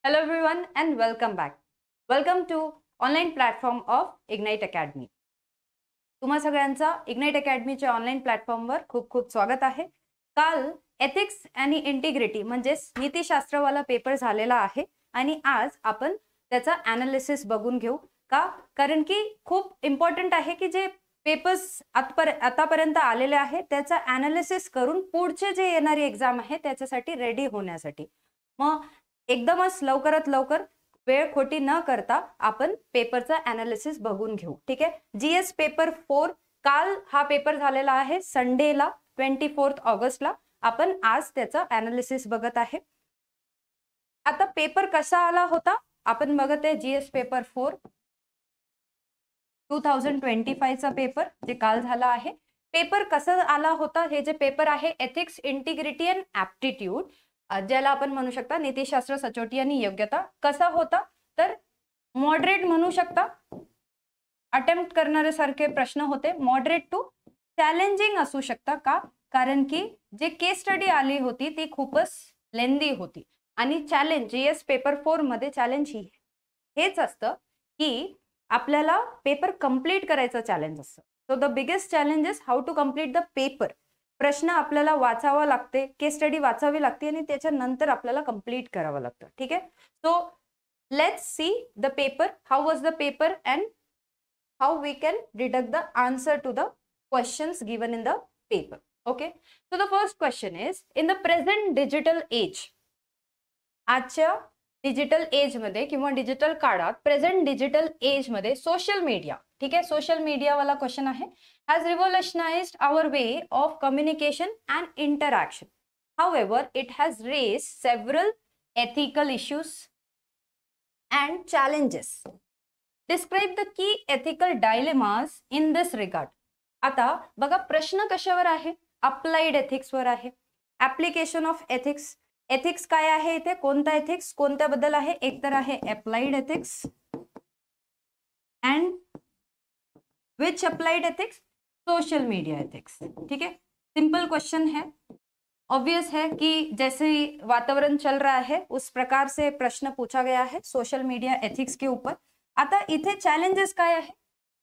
Hello everyone and welcome back. Welcome to online platform of Ignite Academy. तुम्हा सगळ्यांचा ignite अकॅडमीच्या online प्लॅटफॉर्मवर खूप खूप स्वागत आहे. काल एथिक्स आणि इंटिग्रिटी म्हणजे नीतिशास्त्रवाला पेपर झालेला आहे आणि आज आपण त्याचा ॲनालिसिस बघून घेऊ का, कारण की खूप इम्पॉर्टंट आहे की जे पेपर्स आतापर्यंत आलेले आहे त्याचा ॲनालिसिस करून पुढचे जे येणारी एक्झाम आहे त्याच्यासाठी रेडी होण्यासाठी. मग एकदमच लवकरात लवकर वेळ खोटी न करता आपण पेपरचा ॲनालिसिस बघून घेऊ. ठीक आहे. जीएस पेपर 4 काल हा पेपर झालेला आहे संडेला 24 ऑगस्टला. आपण आज त्याचा ॲनालिसिस बघत आहे. आता पेपर कसा आला होता आपण बघत आहे. जीएस पेपर 4 2025 चा पेपर जे काल झाला आहे. पेपर कसा आला होता, हे जे पेपर आहे एथिक्स, इंटिग्रिटी अँड ॲप्टिट्यूड, ज्याला आपण म्हणू शकता नीतिशास्त्र, सचोटी आणि योग्यता, कसा होता तर मॉडरेट म्हणू शकता. अटेम्प्ट करणारे सारखे प्रश्न होते. मॉडरेट टू चॅलेंजिंग असू शकता का, कारण की जे केस स्टडी आली होती ती खूपच लेंदी होती. आणि चॅलेंज जीएस पेपर 4 मध्ये चॅलेंज हेच असतं की आपल्याला पेपर कंप्लीट करायचं चॅलेंज असतं. So the biggest challenge is how to complete the paper. प्रश्न आपल्याला वाचावा लागते, केस स्टडी वाचावी लागते आणि त्याच्यानंतर आपल्याला कंप्लीट करावं लागतं. ठीक आहे. So let's see the paper, how was the paper and how we can deduct the answer to the questions given in the paper. Okay. So the first question is, in the present digital age, आजच्या digital age मध्ये किंवा digital काळात, present digital age मध्ये social media, ठीक आहे, social media वाला question आहे, has revolutionized our way of communication and interaction. However, it has raised several ethical issues and challenges. Describe the key ethical dilemmas in this regard. आता बघा प्रश्न कशावर आहे, अप्लाइड एथिक्स वर आहे. ऍप्लिकेशन ऑफ एथिक्स, एथिक्स काय आहे इथे, कोणता एथिक्स कोणत्याबद्दल आहे, एक तर आहे applied ethics and which applied ethics, social media ethics. ठीक है, सिंपल क्वेश्चन है, ऑब्वियस है कि जैसे वातावरण चल रहा है उस प्रकार से प्रश्न पूछा गया है सोशल मीडिया एथिक्स के ऊपर. आता इथे चॅलेंजेस काय आहे,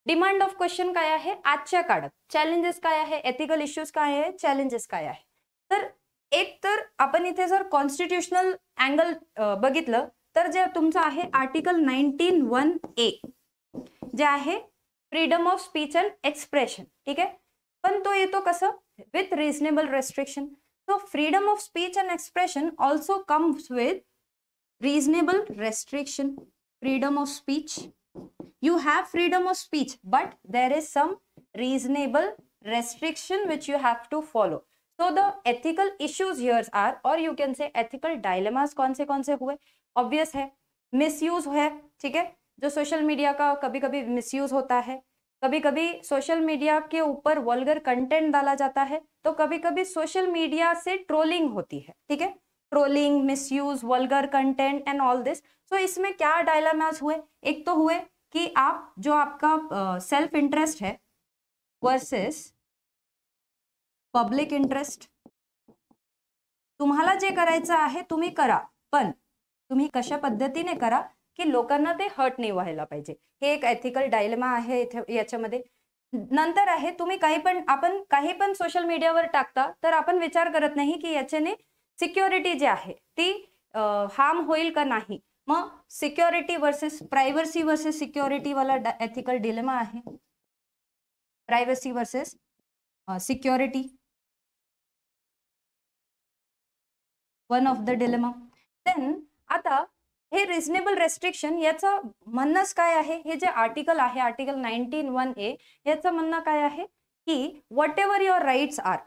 डिमांड ऑफ क्वेश्चन काय आहे, आजच्या काळात चॅलेंजेस काय आहे, एथिकल इश्यूज काय आहे, चॅलेंजेस काय आहे. तर एक तर आपण इथे जर कॉन्स्टिट्यूशनल अँगल बघितलं तर जे तुमचं आहे आर्टिकल 19(1)(a) जे आहे freedom of speech and expression. ठीक आहे. पण तो येतो कसं, with reasonable restriction. So freedom of speech and expression also comes with reasonable restriction. Freedom of speech, you have freedom of speech but there is some reasonable restriction which you have to follow. So the ethical issues here are, or you can say ethical dilemmas कौन से हुए, obvious है, misuse है. ठीक है, जो social media का कभी कभी मिसयूज होता है, कभी कभी सोशल मीडिया के ऊपर वल्गर कंटेंट डाला जाता है, तो कभी कभी सोशल मीडिया से ट्रोलिंग होती है. ठीक है, trolling, misuse, vulgar content and all this. So इसमें क्या डायलेमास हुए, एक तो हुए कि आप जो आपका सेल्फ इंटरेस्ट है वर्सेस पब्लिक इंटरेस्ट. तुम्हाला जे करायचं आहे तुम्ही करा, पण तुम्ही कशा पद्धतीने करा की लोकांना ते हर्ट नाही व्हायला पाहिजे. हे एक एथिकल डायलेमा आहे याच्यामध्ये. नंतर आहे तुम्ही आपण काही पण सोशल मीडियावर टाकता तर आपण विचार करत नाही की याच्याने सिक्युरिटी जी आहे ती हार्म होईल का नाही. मग security versus privacy versus security वाला एथिकल डिलेमा आहे. Privacy versus security, one of the dilemma. Then आता हे रिझनेबल रेस्ट्रिक्शन याचं म्हणणंच काय आहे, हे जे आर्टिकल आहे आर्टिकल 19(1)(a) याचं म्हणणं काय आहे की whatever your rights are,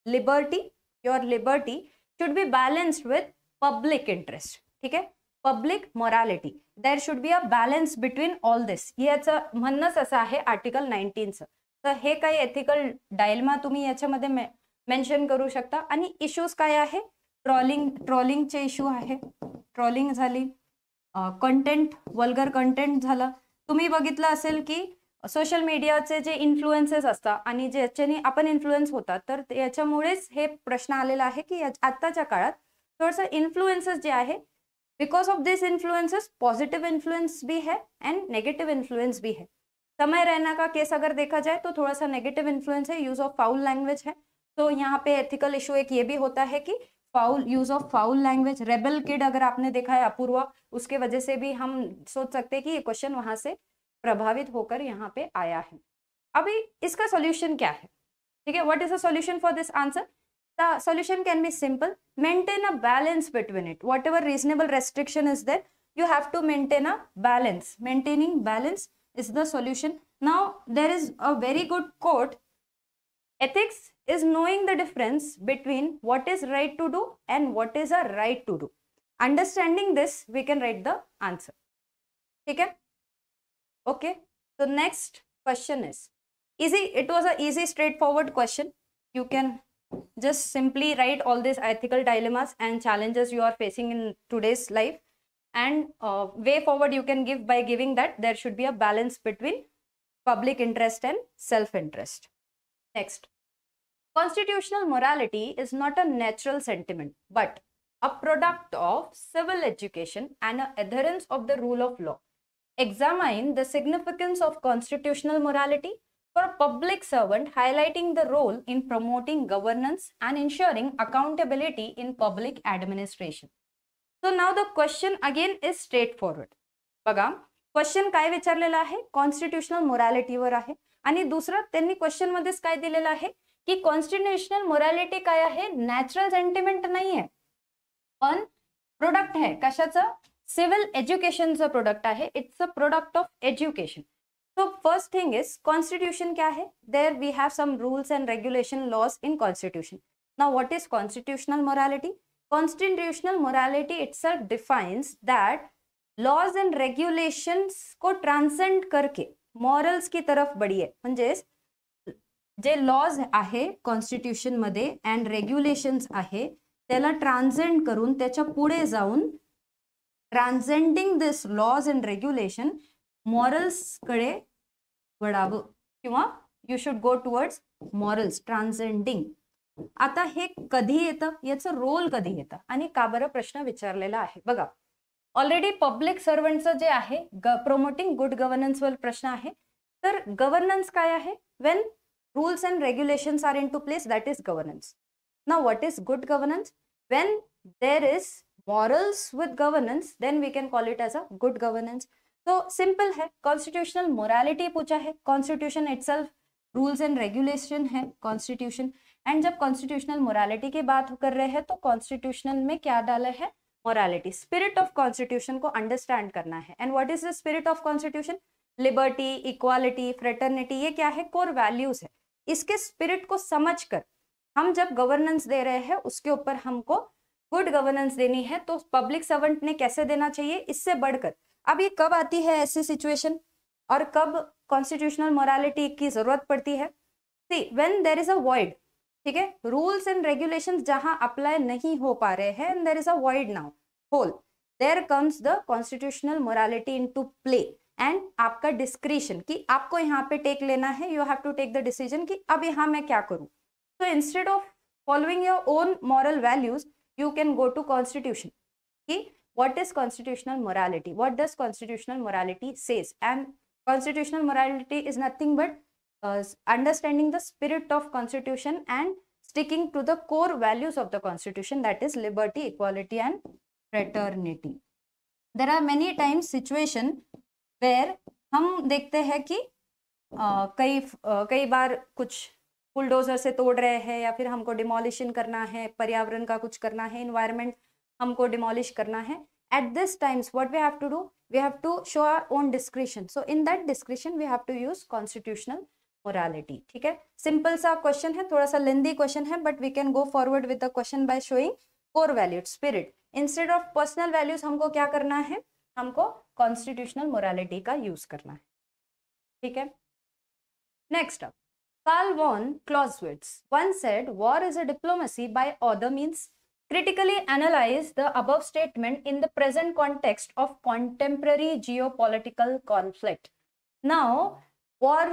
your liberty should be balanced with public interest. ठीक आहे, public morality, there should be a balance between all this, याचं म्हणणंच असं आहे आर्टिकल 19चं. तर हे काही एथिकल डायलेमा तुम्ही याच्यामध्ये मेन्शन करू शकता. आणि इश्यूज काय आहे, ट्रॉलिंगचे इश्यू आहे, ट्रॉलिंग झाली, कंटेंट, वल्गर कंटेंट झालं. तुम्ही बघितलं असेल की सोशल मीडियाचे जे इन्फ्लुएन्सेस असतात आणि ज्याच्याने आपण इन्फ्लुएन्स होतात, तर याच्यामुळेच हे प्रश्न आलेला आहे की आत्ताच्या काळात थोडंसं इन्फ्लुएन्सेस जे आहे because of this influences positive influence भी है एंड नेगेटिव इन्फ्लुएंस भी है। समय रैना का केस अगर देखा जाए तो थोड़ा सा नेगेटिव इन्फ्लुएंस है, यूज ऑफ फाउल लैंग्वेज है। तो यहाँ पे एथिकल इशू एक ये भी होता है कि foul use of foul language, rebel kid अगर आपने देखा है अपूर्वा, उसके वजह से भी हम सोच सकते हैं कि ये क्वेश्चन वहां से प्रभावित होकर यहाँ पे आया है। अभी इसका सॉल्यूशन क्या है, ठीक है, what is the solution for this answer? The solution can be simple. Maintain a balance between it. Whatever reasonable restriction is there, you have to maintain a balance. Maintaining balance is the solution. Now, there is a very good quote. Ethics is knowing the difference between what is right to do and what is a right to do. Understanding this, we can write the answer. Okay? Okay. So, next question is easy. It was a easy, straightforward question. You can just simply write all these ethical dilemmas and challenges you are facing in today's life, and way forward you can give by giving that there should be a balance between public interest and self-interest. Next, constitutional morality is not a natural sentiment but a product of civil education and an adherence of the rule of law. Examine the significance of constitutional morality for a public servant, highlighting the role in promoting governance and ensuring accountability in public administration. So now the question again is straightforward. बघा, question काय विचारलेला आहे, constitutional मोरॅलिटीवर आहे, आणि दुसरं त्यांनी question मध्येच काय दिलेलं आहे की कॉन्स्टिट्यूशनल मोरॅलिटी काय आहे, नॅचरल सेंटिमेंट नाहीये, पण प्रोडक्ट आहे कशाचं, सिव्हिल एज्युकेशनचं प्रोडक्ट आहे, it's a product of education. So first thing is constitution क्या है, there we have some rules and regulation laws in constitution. Now what is constitutional morality? Constitutional morality itself defines that laws and regulations को transcend करके morals की तरफ बढ़ी आहे, म्हणजे जे laws आहे constitution मध्ये and regulations आहे त्याला transcend करून त्याच्या पुढे जाऊन transcending this laws and regulation morals कडे वळावं किंवा you should go towards morals, transcending. आता हे कधी येतं, याचं रोल कधी येतं आणि का बरं प्रश्न विचारलेला आहे. बघा, ऑलरेडी पब्लिक सर्वंटचं जे आहे प्रमोटिंग गुड गव्हर्नन्सवर प्रश्न आहे. तर गव्हर्नन्स काय आहे, when rules and regulations are in to place, that is governance. Now what is good governance? When there is morals with governance, then we can call it as a good governance. तो simple है, constitutional morality पूछा है, constitution itself rules and regulation है constitution. And जब constitutional morality की बात कर रहे हैं तो कॉन्स्टिट्यूशनल में क्या डाला है, मोरालिटी. स्पिरिट ऑफ कॉन्स्टिट्यूशन को अंडरस्टैंड करना है. And what is the spirit of constitution? Liberty, equality, fraternity, ये क्या है, कोर वैल्यूज है. इसके स्पिरिट को समझकर हम जब गवर्नेंस दे रहे हैं उसके ऊपर हमको गुड गवर्नेंस देनी है. तो पब्लिक सर्वेंट ने कैसे देना चाहिए, इससे बढ़कर. अब ये कब आती है ऐसी सिचुएशन और कब कॉन्स्टिट्यूशनल मोरालिटी की जरूरत पड़ती है? See, when there is a void, ठीक है, रूल्स एंड रेगुलेशंस जहां अप्लाई नहीं हो पा रहे हैं, and there is a void now hole, there comes the constitutional morality into play. And आपका डिस्क्रिशन कि आपको यहाँ पे टेक लेना है, you have to take the decision कि अब यहाँ मैं क्या करूँ. So instead of following your own moral values, you can go to constitution. कि what is constitutional morality? What does constitutional morality says? And constitutional morality is nothing but understanding the spirit of constitution and sticking to the core values of the constitution, that is liberty, equality and fraternity. There are many times situation where हम देखते हैं कि कई बार कुछ bulldozer से तोड़ रहे हैं या फिर हमको डिमोलिशन करना है, पर्यावरण का कुछ करना है, इन्वायरमेंट हमको डिमोलिश करना है. At this times what we have to do, we have to show our own discretion. So in that discretion we have to use constitutional morality. ठीक है, सिंपल सा क्वेश्चन है, थोड़ा सा लेंदी क्वेश्चन है, but we can go forward with the question by showing core values, spirit. Instead of personal values हमको क्या करना है, हमको कॉन्स्टिट्यूशनल मोरालिटी का यूज करना है. ठीक है, next up, Karl von Clausewitz once said, war is a diplomacy by other means. Critically analyze the above statement in the present context of contemporary geopolitical conflict. Now, war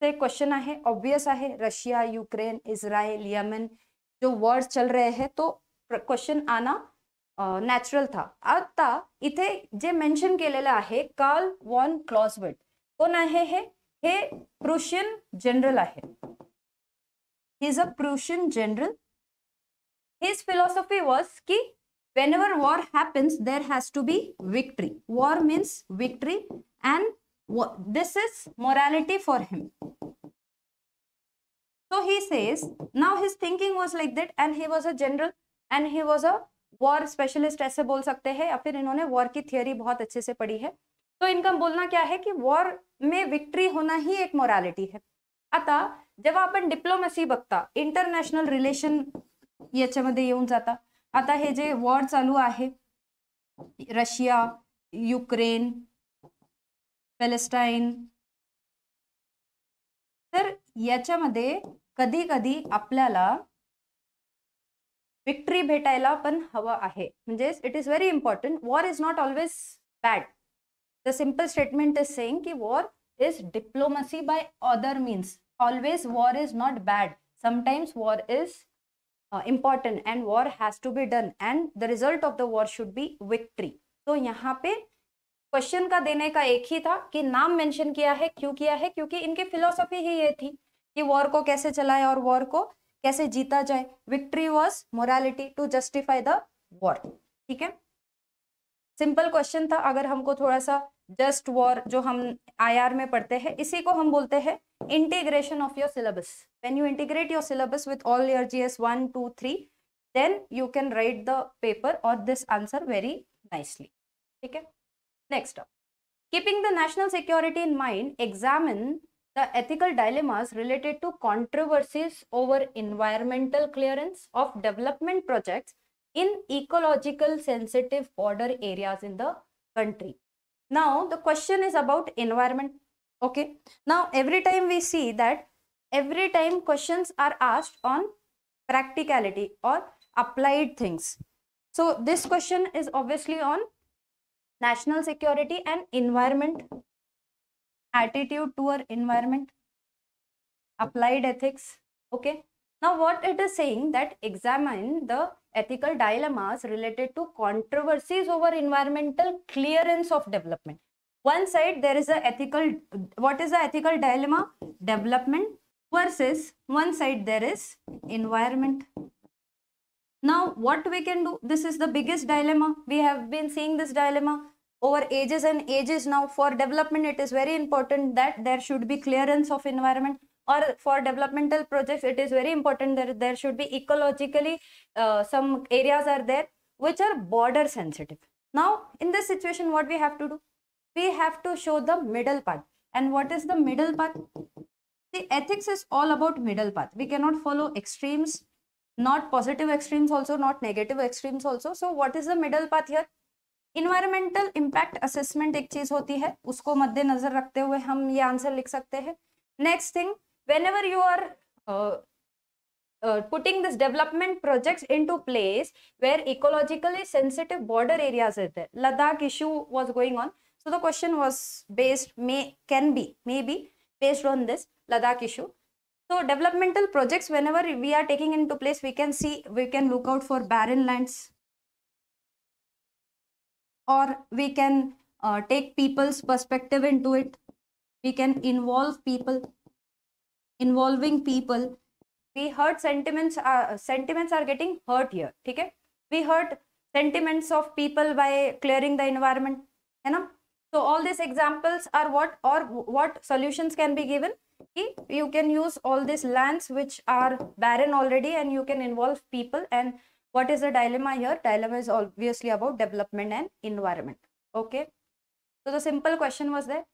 से question आहे, obvious आहे, Russia, Ukraine, Israel, Yemen जो Wars चल रहे हैं, तो question आना natural था. आता इथे जे मेन्शन केलेलं आहे कार्ल वॉन क्लॉजविट, कोण आहे हे प्रुशियन जनरल आहे. He is a Prussian general. His philosophy was कि whenever war happens, there has to be victory. War means victory, and this is morality for him. So he says, now his thinking was like that, and he was a general, and he was a war specialist ऐसे बोल सकते हैं, या फिर इन्होंने war की theory बहुत अच्छे से पढ़ी है. तो इनका बोलना क्या है कि वॉर में विक्ट्री होना ही एक मोरालिटी है. आता जेव्हा आपण डिप्लोमसी बघता, इंटरनॅशनल रिलेशन याच्यामध्ये येऊन जाता. आता हे जे वॉर चालू आहे, रशिया, युक्रेन, पॅलेस्टाईन, तर याच्यामध्ये कधी कधी आपल्याला विक्ट्री भेटायला पण हवं आहे. म्हणजे it is very important. War is not always bad. The simple statement is saying की war is diplomacy by other means. Always war is not bad. Sometimes war is important and war has to be done and the result of the war should be victory. तो यहाँ पे question का देने का एक ही था कि नाम मेंशन किया है. क्यों किया है? क्योंकि इनकी फिलोसॉफी ही ये थी कि वॉर को कैसे चलाए और वॉर को कैसे जीता जाए. Victory was morality to justify the war. ठीक है, सिंपल क्वेश्चन था. अगर हमको थोड़ा सा जस्ट वॉर जो हम IR में पढ़ते हैं, इसी को हम बोलते हैं integration of your syllabus. When you integrate your syllabus with all your GS 1, 2, 3, then you can write the paper or this answer very nicely. Okay. Next up, keeping the national security in mind, examine the ethical dilemmas related to controversies over environmental clearance of development projects in ecological sensitive border areas in the country. Now the question is about environment. Okay, now every time we see that every time questions are asked on practicality or applied things. So this question is obviously on national security and environment, attitude toward environment, applied ethics. Okay, now what it is saying that examine the ethical dilemmas related to controversies over environmental clearance of development. One side there is a ethical, what is the ethical dilemma? Development versus one side there is environment. Now what we can do, this is the biggest dilemma. We have been seeing this dilemma over ages and ages now. For development it is very important that there should be clearance of environment, or for developmental projects it is very important that there should be ecologically some areas are there which are border sensitive. Now in this situation what we have to do? We have to show the middle path. And what is the middle path? The ethics is all about middle path. We cannot follow extremes, not positive extremes also, not negative extremes also. So what is the middle path here? Environmental impact assessment एक चीज होती है, उसको मद्देनजर रखते हुए हम ये आंसर लिख सकते हैं. Next thing, whenever you are putting this development projects into place where ecologically sensitive border areas are there, Ladakh issue was going on. So the question was based, maybe based on this Ladakh issue. So developmental projects, whenever we are taking into place, we can look out for barren lands, or we can take people's perspective into it. We can involve people. Involving people, we hurt sentiments are getting hurt here. Okay, we hurt sentiments of people by clearing the environment, है ना. So all these examples are what solutions can be given. You can use all these lands which are barren already and you can involve people. And what is the dilemma here? Dilemma is obviously about development and environment. Okay, so the simple question was there.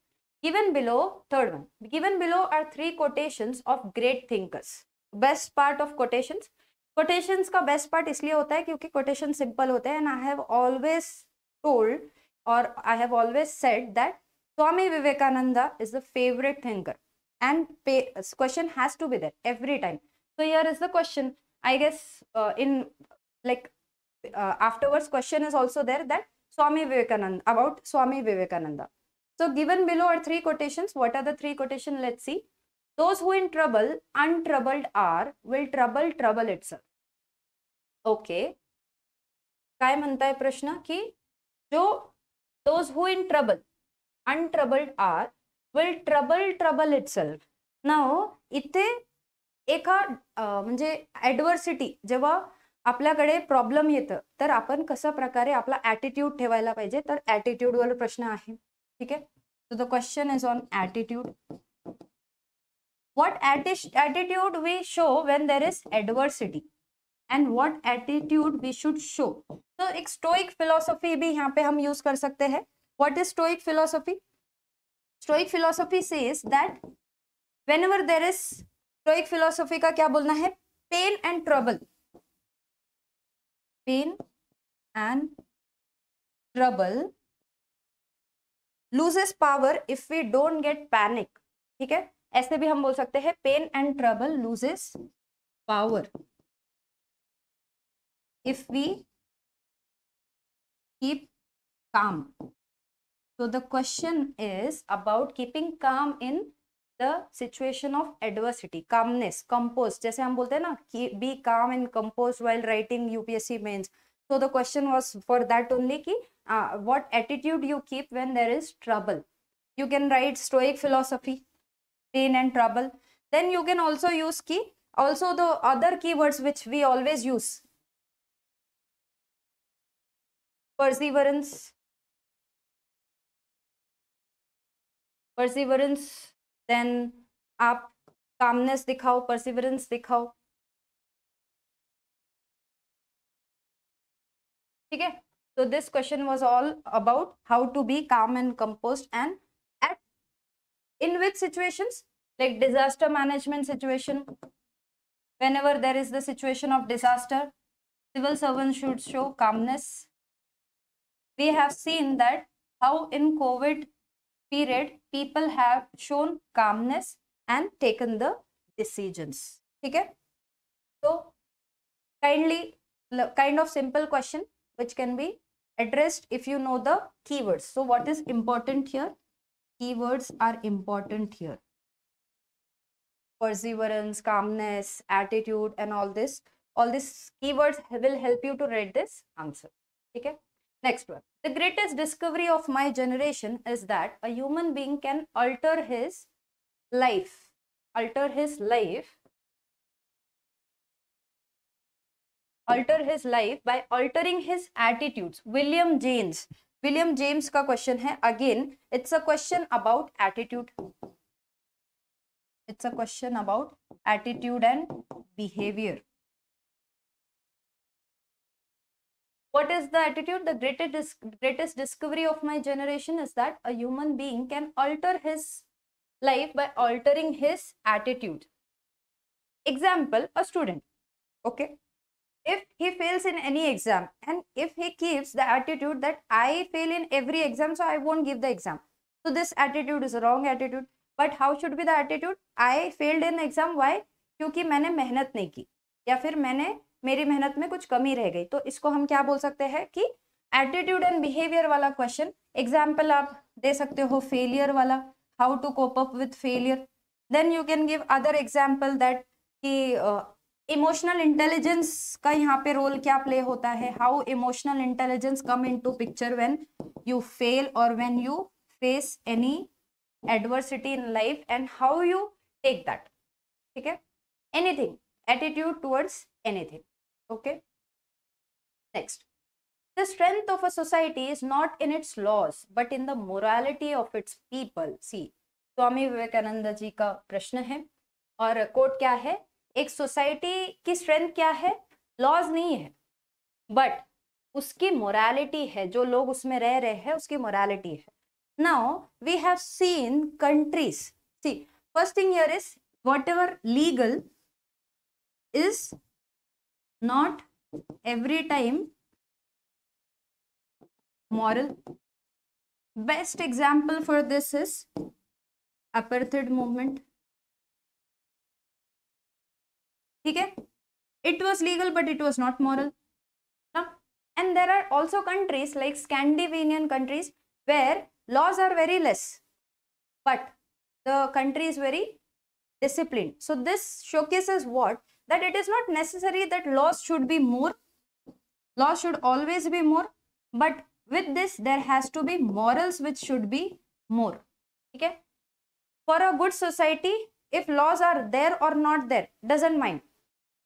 Given below, third one, given below are 3 quotations of great thinkers. Best part of quotations. Quotations का best part इसलिए होता है क्योंकि quotation simple होते हैं. And I have always told, or I have always said that Swami Vivekananda is the favorite thinker, and question has to be there every time. So here is the question. I guess afterwards question is also there that Swami Vivekananda, about Swami Vivekananda. So given below are 3 quotations. What are the 3 quotations? Let's see. Those who in trouble, untroubled are, will trouble itself. Okay. काय म्हणताय प्रश्न की जो those who in trouble untroubled are will trouble itself. Now इथे एका म्हणजे ॲडव्हर्सिटी जेव्हा आपल्याकडे प्रॉब्लेम येतं तर आपण कशा प्रकारे आपला ॲटिट्यूड ठेवायला पाहिजे, तर ॲटिट्यूड वर प्रश्न आहे. ठीक आहे. So the question is on attitude. What attitude we show when there is adversity and what attitude we should show. तो एक स्टोइक फिलोसॉफी भी यहाँ पे हम यूज कर सकते हैं. What is stoic philosophy? Stoic philosophy says that whenever there is, stoic philosophy का क्या बोलना है, pain and trouble, pain and trouble loses power if we don't get panic. ठीक है, ऐसे भी हम बोल सकते हैं pain and trouble loses power if we keep calm. So the question is about keeping calm in the situation of adversity. Calmness, composed, जैसे हम बोलते हैं ना, be calm and composed while writing UPSC mains. So the question was for that only कि what attitude you keep when there is trouble. You can write stoic philosophy, pain and trouble. Then you can also use also the other keywords which we always use. Perseverance, then आप calmness दिखाओ, perseverance दिखाओ. ठीक है. So this question was all about how to be calm and composed, and in which situations, like disaster management situation, whenever there is the situation of disaster, civil servants should show calmness. We have seen that how in COVID period people have shown calmness and taken the decisions. ठीक है. So kind of simple question which can be addressed if you know the keywords. So what is important here? Keywords are important here. Perseverance, calmness, attitude, and all these keywords will help you to write this answer. Okay. Next one. The greatest discovery of my generation is that a human being can alter his life. Alter his life by altering his attitudes. William James का question है. Again, it's a question about attitude. It's a question about attitude and behavior. What is the attitude? The greatest discovery of my generation is that a human being can alter his life by altering his attitude. Example, a student. Okay. If he fails in any exam and if he keeps the attitude that I fail in every exam, so I won't give the exam. So this attitude is a wrong attitude. But how should be the attitude? I failed in exam. Why? क्योंकि मैंने मेहनत नहीं की या फिर मेरी मेहनत में कुछ कमी रह गई. तो इसको हम क्या बोल सकते हैं कि एटीट्यूड एंड बिहेवियर वाला क्वेश्चन. एग्जाम्पल आप दे सकते हो फेलियर वाला, how to cope up with failure. Then you can give other example that कि इमोशनल इंटेलिजेंस का यहाँ पे रोल क्या प्ले होता है. How emotional intelligence come into picture when you fail और when you face any adversity in life and how you take that. Anything attitude. एनीथिंग, एटीट्यूड टुवर्ड्स anything. Okay. Next, the strength of a society is not in its laws but in the morality of its people. See, Swami Vivekananda ji का प्रश्न है और coat क्या है, एक सोसाइटी की स्ट्रेंथ क्या है, लॉज नहीं है बट उसकी मोरालिटी है, जो लोग उसमें रह रहे हैं उसकी मोरालिटी है. Now we have seen countries. See, first thing here is whatever legal is not every time moral. Best example for this is apartheid movement. ठीक है. It was legal but it was not moral. And there are also countries like Scandinavian countries where laws are very less but the country is very disciplined. So this showcases what? That it is not necessary that laws should be more law should always be more, but with this there has to be morals which should be more. ठीक है, for a good society if laws are there or not there doesn't mind,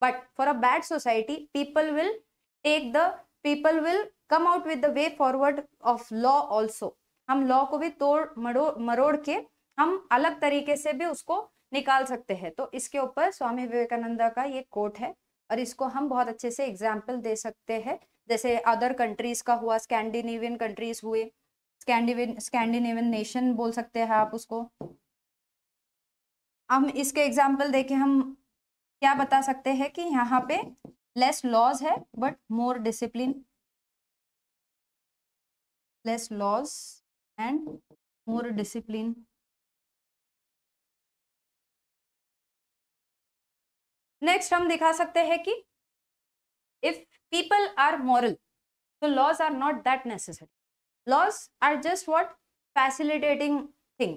but for a bad society people will come out with the way forward of law also. हम law को भी तोड़ मरोड़ के हम अलग तरीके से भी उसको निकाल सकते हैं. तो इसके ऊपर स्वामी विवेकानंद का ये कोट है और इसको हम बहुत अच्छे से एग्जाम्पल दे सकते हैं. जैसे अदर कंट्रीज का हुआ, स्कैंडिनेवियन कंट्रीज हुए, स्कैंडिनेवियन नेशन बोल सकते हैं आप उसको. हम इसके एग्जाम्पल देके हम क्या बता सकते हैं कि यहाँ पे लेस लॉज है but more discipline, less laws and more discipline. Next हम दिखा सकते हैं कि इफ पीपल आर मॉरल तो laws are not that necessary. Laws are just what, facilitating thing.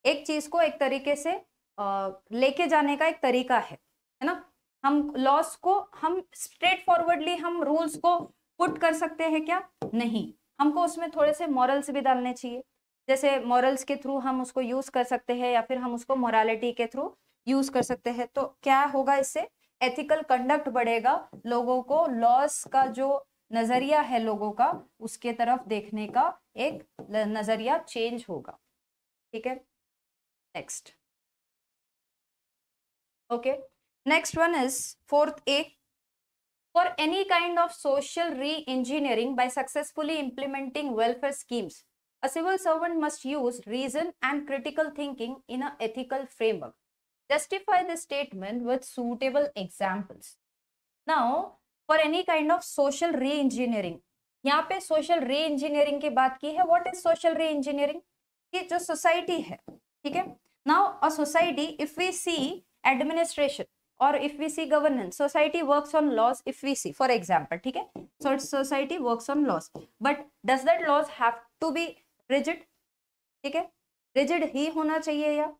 एक चीज को एक तरीके से लेके जाने का एक तरीका है ना. हम लॉस को हम स्ट्रेट फॉरवर्डली हम रूल्स को पुट कर सकते हैं क्या? नहीं, हमको उसमें थोड़े से मॉरल्स भी डालने चाहिए. जैसे मॉरल्स के थ्रू हम उसको यूज कर सकते हैं या फिर हम उसको मोरालिटी के थ्रू यूज कर सकते हैं. तो क्या होगा इससे? एथिकल कंडक्ट बढ़ेगा, लोगों को लॉस का जो नजरिया है लोगों का उसके तरफ देखने का एक नजरिया चेंज होगा. ठीक है, next. Okay, next one is 4th A. For any kind of social re-engineering by successfully implementing welfare schemes, a civil servant must use reason and critical thinking in an ethical framework. Justify the statement with suitable examples. Now, for any kind of social re-engineering, यहाँ पे social re-engineering की बात की है. What is social re-engineering? कि जो society है, ठीक है. Now, a society, if we see administration or if we see governance, society works on laws. If we see, for example, ठीक है, so society works on laws, but does that laws have to be rigid? ठीक है, rigid ही होना चाहिए या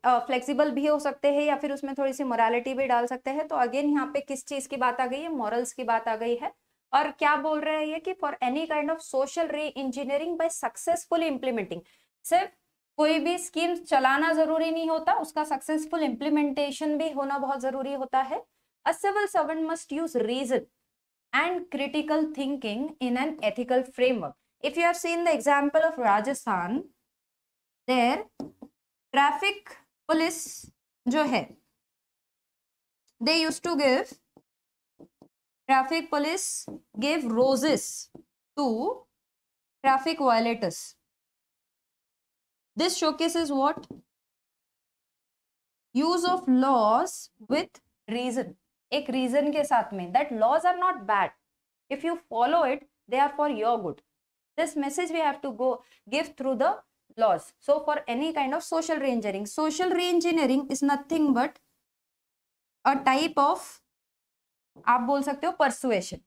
flexible भी हो सकते हैं या फिर उसमें थोड़ी सी मोरालिटी भी डाल सकते हैं. तो अगेन यहाँ पे किस चीज की बात आ गई है? मॉरल्स की बात आ गई है. और क्या बोल रहे हैं ये कि for any kind of social री इंजीनियरिंग बाय सक्सेसफुली इम्प्लीमेंटिंग, सिर्फ कोई भी स्कीम चलाना जरूरी नहीं होता, उसका सक्सेसफुल इम्प्लीमेंटेशन भी होना बहुत जरूरी होता है. A civil servant must use reason and critical thinking in an ethical framework. If you have seen the example of Rajasthan, there traffic police जो है, they used to give, traffic police gave roses to traffic violators. This showcases what? Use of laws with reason. एक reason के साथ में, that laws are not bad. If you follow it, they are for your good. This message we have to go give through the laws. So for any kind of social re-engineering is nothing but a type of, आप बोल सकते हो, persuasion.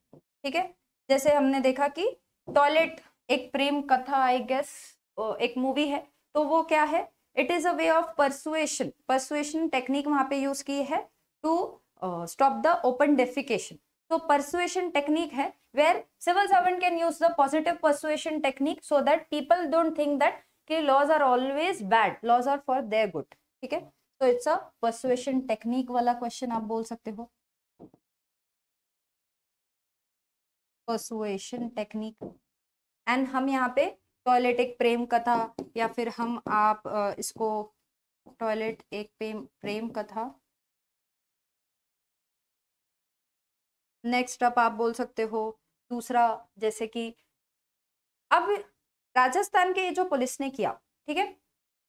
ठीक है, जैसे हमने देखा कि टॉयलेट एक प्रेम कथा, आई गेस एक मूवी है, तो वो क्या है? It is a way of persuasion technique वहां पे यूज की है to stop the open defecation. तो परसुएशन टेक्निक है where civil servant can use the positive persuasion technique so that people don't think that कि laws are always bad, laws are for their good. ठीक है, तो it's a persuasion technique वाला question आप बोल सकते हो, परसुएशन टेक्निक. एंड हम यहाँ पे टॉयलेट एक प्रेम कथा या फिर हम आप इसको टॉयलेट एक प्रेम कथा. नेक्स्ट अप आप बोल सकते हो दूसरा, जैसे कि अब राजस्थान के जो पुलिस ने किया, ठीक है,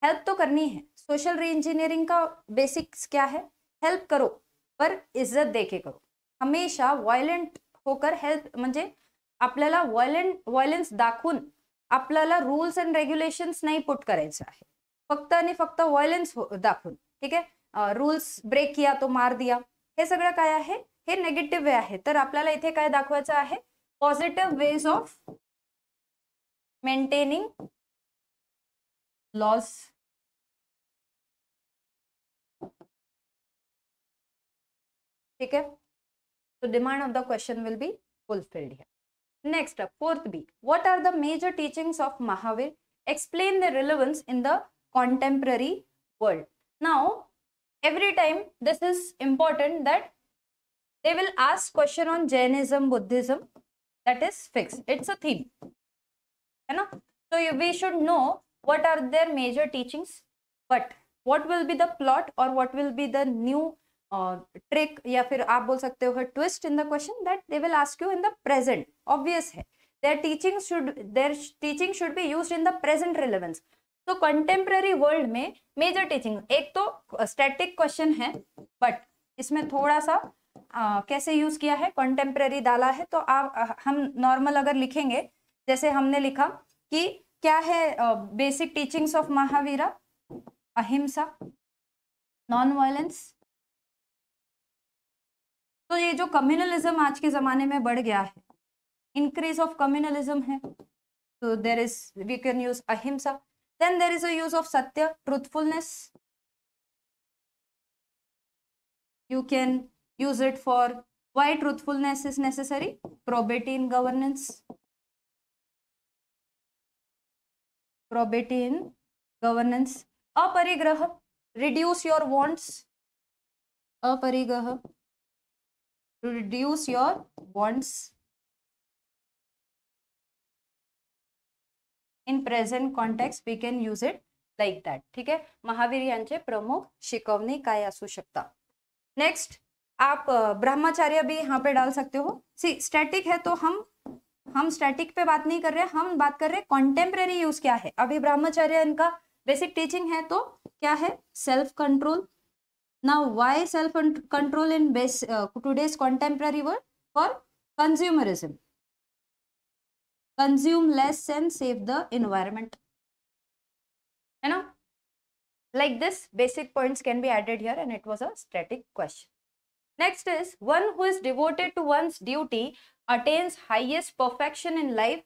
हेल्प तो करनी है. सोशल री इंजीनियरिंग का बेसिक्स क्या है? हेल्प करो पर इज्जत देके करो. हमेशा वायलेंट होकर हेल्प म्हणजे आपल्याला वायलेन्स दाखवून आपल्याला रूल्स अँड रेग्युलेशन्स नाही पुट करायचं आहे, फक्त आणि फक्त व्हायलेन्स दाखवून. ठीक आहे, रूल्स ब्रेक किया तो मार दिया, हे सगळं काय आहे? हे नेगेटिव्ह वे आहे. तर आपल्याला इथे काय दाखवायचं आहे? Positive ways of maintaining laws. ठीक है, तो demand of the question will be fulfilled here. Next up, fourth B. What are the major teachings of Mahavir? Explain their relevance in the contemporary world. Now, every time this is important that they will ask question on Jainism, Buddhism. That is fixed. It's a theme. है ना? So we should know what are their major teachings. But what will be the plot or what will be the new trick या फिर आप बोल सकते हो twist in the question that they will ask you in the present. Obvious है. Their teaching should be used in the present relevance. तो contemporary world में major teaching एक तो static question है, but इसमें थोड़ा सा कैसे यूज किया है, contemporary डाला है, तो आप हम नॉर्मल अगर लिखेंगे जैसे हमने लिखा कि क्या है बेसिक टीचिंग्स ऑफ महावीरा, अहिंसा, नॉन वायलेंस. तो ये जो कम्युनलिज्म आज के जमाने में बढ़ गया है, इंक्रीज ऑफ कम्युनलिज्म है, तो there is we can use ahimsa. Then there is a use of satya, truthfulness. You can use it for why truthfulness is necessary, probity in governance, probity in governance. अपरिग्रह, reduce your wants. अपरिग्रह, reduce your wants. In present context we can use it like that. ठीक है, महावीर यांचे प्रमुख शिकवणी काय असू शकता. नेक्स्ट आप ब्रह्मचर्य भी यहाँ पे डाल सकते हो. सी स्टैटिक है तो हम स्टैटिक पे बात नहीं कर रहे, हम बात कर रहे हैं कॉन्टेम्परेरी यूज क्या है. अभी ब्रह्मचर्य इनका बेसिक टीचिंग है तो क्या है, self control. Now why self control in today's contemporary world? For consumerism, consume less and save the environment, है ना. Like this, basic points can be added here and it was a static question. Next is, one who is devoted to one's duty attains highest perfection in life.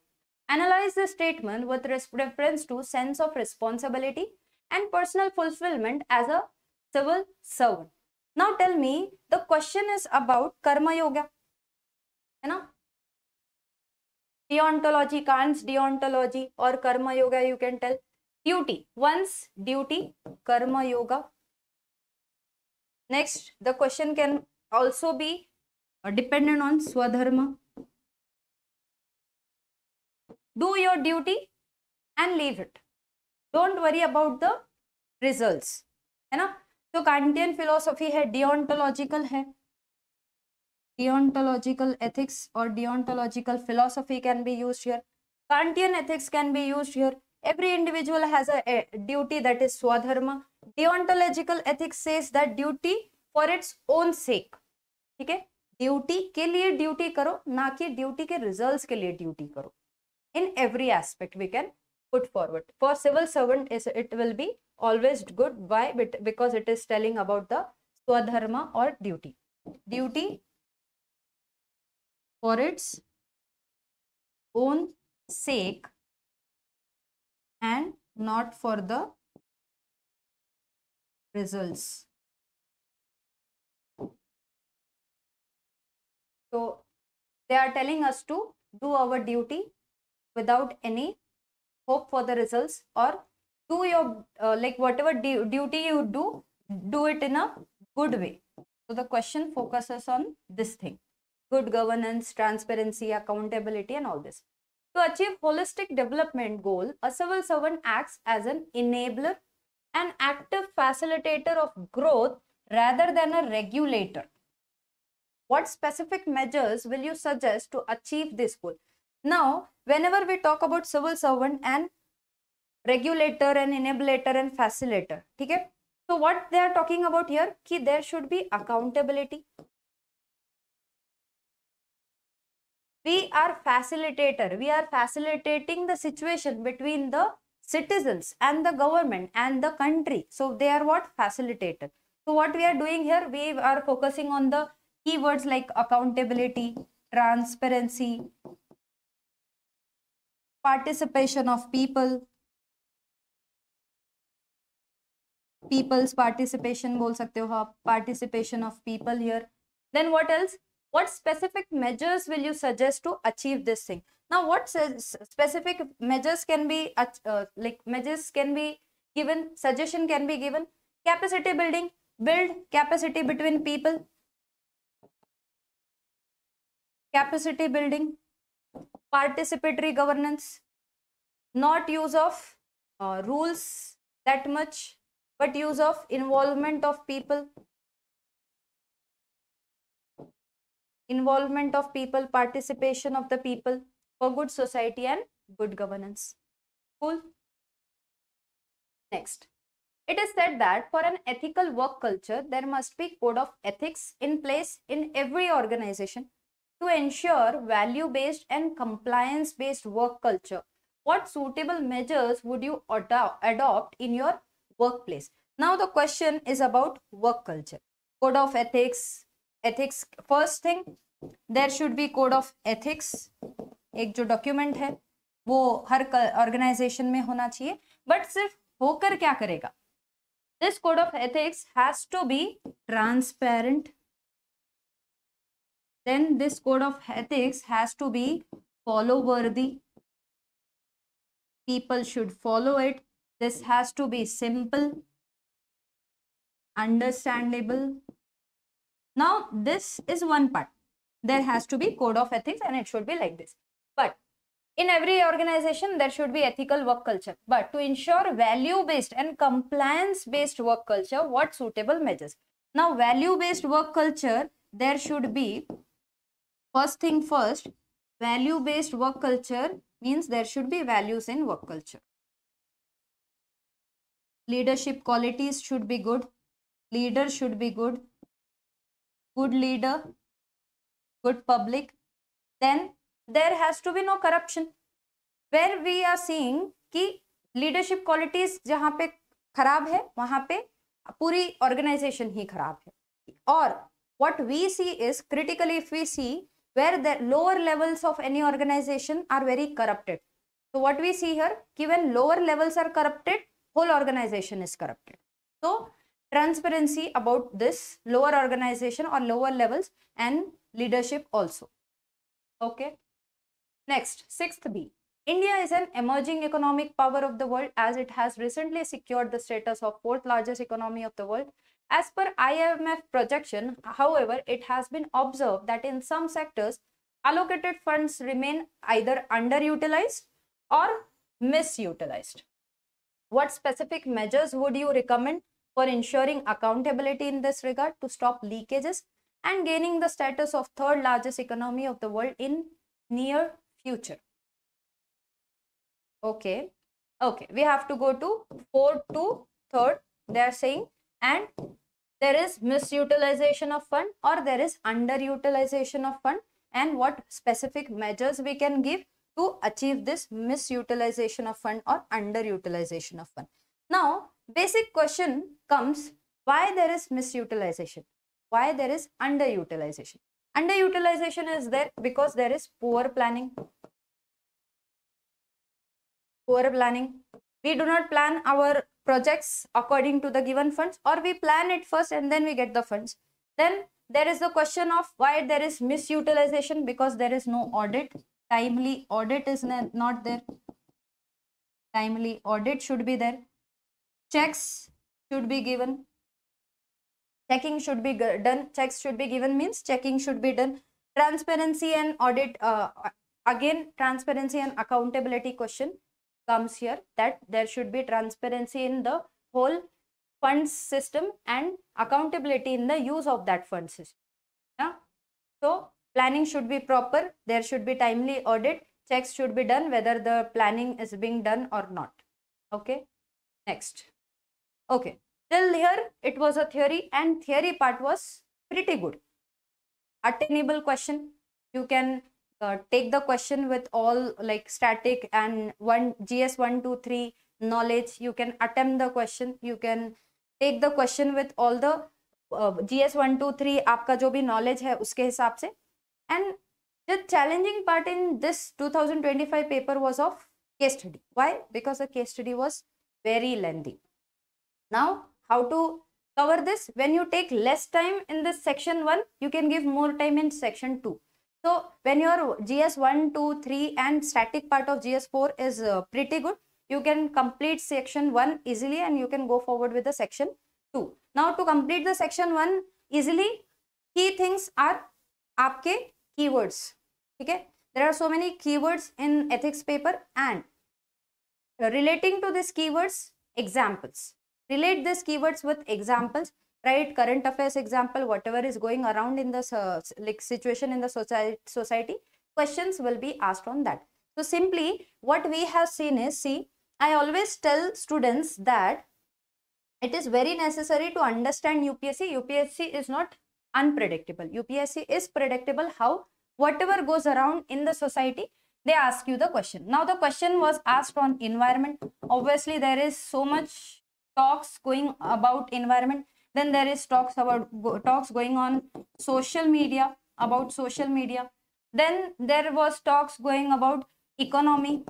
Analyze the statement with reference to sense of responsibility and personal fulfillment as a civil servant. Now tell me, the question is about karma yoga, है ना. Deontology, Kant's deontology or karma yoga, you can tell. Duty, one's duty, karma yoga. Next, the question can also be dependent on swadharma. Do your duty and leave it. Don't worry about the results, है ना. तो Kantian philosophy है, deontological है, deontological ethics or deontological philosophy can be used here. Kantian ethics can be used here. Every individual has a duty, that is swadharma. Deontological ethics says that duty for its own sake. ठीक है, duty के लिए duty करो, ना कि duty के results के लिए ड्यूटी करो. In every aspect we can put forward. For civil servant, it will be always good. Why? Because it is telling about the swadharma or duty. Duty for its own sake and not for the results. So they are telling us to do our duty without any hope for the results, or do your like whatever duty you do it in a good way. So the question focuses on this thing: good governance, transparency, accountability, and all this. To achieve holistic development goal, a civil servant acts as an enabler, an active facilitator of growth rather than a regulator. What specific measures will you suggest to achieve this goal? Now, whenever we talk about civil servant and regulator and enabler and facilitator, ठीक है? So what they are talking about here, कि there should be accountability. We are facilitator. We are facilitating the situation between the citizens and the government and the country. So they are what? Facilitator. So what we are doing here, we are focusing on the keywords like accountability, transparency, participation of people, people's participation बोल सकते हो आप, participation of people here. Then what else? What specific measures will you suggest to achieve this thing? Now, what specific measures can be measures can be given, suggestion can be given? Capacity building, build capacity between people. Capacity building, participatory governance, not use of rules that much, but use of involvement of people. Involvement of people, participation of the people for good society and good governance. Cool. Next, it is said that for an ethical work culture, there must be code of ethics in place in every organization to ensure value-based and compliance-based work culture. What suitable measures would you adopt in your workplace? Now the question is about work culture. Code of ethics. Ethics, first thing, there should be code of ethics. एक जो document है वो हर organisation में होना चाहिए, but सिर्फ होकर क्या करेगा? This code of ethics has to be transparent. Then this code of ethics has to be follow worthy. People should follow it. This has to be simple, understandable. Now this is one part. There has to be code of ethics and it should be like this. But in every organization, there should be ethical work culture. But to ensure value-based and compliance-based work culture, what suitable measures? Now, value-based work culture, there should be, first thing first, value-based work culture means there should be values in work culture. Leadership qualities should be good. Leader should be good. Good leader, good public. Then there has to be no corruption. Where we are seeing कि leadership qualities जहाँ पे खराब है वहाँ पे पूरी organization ही खराब है. और what we see is critically if we see where the lower levels of any organization are very corrupted. So what we see here, कि when lower levels are corrupted, whole organization is corrupted. So transparency about this lower organization or lower levels and leadership also. Okay. Next, 6th B. India is an emerging economic power of the world as it has recently secured the status of 4th largest economy of the world. As per IMF projection, however, it has been observed that in some sectors, allocated funds remain either underutilized or misutilized. What specific measures would you recommend for ensuring accountability in this regard to stop leakages and gaining the status of 3rd largest economy of the world in near future? Okay, we have to go to 4th to 3rd. They are saying, and there is misutilization of fund or there is underutilization of fund, and what specific measures we can give to achieve this misutilization of fund or underutilization of fund. Now, basic question comes, why there is misutilization? Why there is underutilization? Underutilization is there because there is poor planning. Poor planning. We do not plan our projects according to the given funds, or we plan it first and then we get the funds. Then there is the question of why there is misutilization, because there is no audit. Timely audit is not there. Timely audit should be there. Checks should be given. Checking should be done. Checks should be given means checking should be done. Transparency and audit. Again, transparency and accountability question comes here, that there should be transparency in the whole funds system and accountability in the use of that fund system. Yeah? So planning should be proper. There should be timely audit. Checks should be done whether the planning is being done or not. Okay. Next. Okay. Till here it was a theory, and theory part was pretty good. Attainable question. You can take the question with all like static and GS 1, 2, 3 knowledge. You can attempt the question. You can take the question with all the GS 1, 2, 3 आपका जो भी knowledge है उसके हिसाब से. And the challenging part in this 2025 paper was of case study. Why? Because the case study was very lengthy. Now, how to cover this. When you take less time in this section 1, you can give more time in section 2. So when your GS 1, 2, 3 and static part of GS 4 is pretty good, you can complete section 1 easily and you can go forward with the section 2. Now to complete the section 1 easily, key things are आपके keywords. ठीक है, there are so many keywords in ethics paper and relating to these keywords, examples. Relate these keywords with examples. Write current affairs example, whatever is going around in the like situation in the society, questions will be asked on that. So simply what we have seen is, see, I always tell students that it is very necessary to understand UPSC. UPSC is not unpredictable. UPSC is predictable. How? Whatever goes around in the society, they ask you the question. Now the question was asked on environment. Obviously there is so much talks going about environment. Then there is talks going on social media, about social media. Then there was talks going about economy.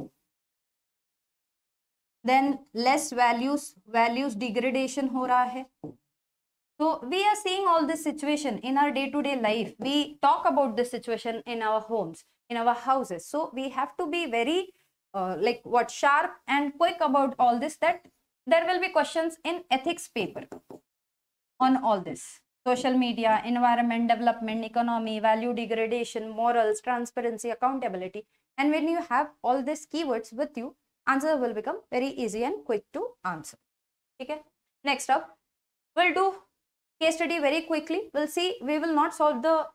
Then less values degradation हो रहा है. So we are seeing all this situation in our day-to-day life. We talk about this situation in our homes, in our houses. So we have to be very sharp and quick about all this, that there will be questions in ethics paper on all this. Social media, environment, development, economy, value degradation, morals, transparency, accountability. And when you have all these keywords with you, answer will become very easy and quick to answer. Okay. Next up, we'll do case study very quickly. We'll see, we will not solve the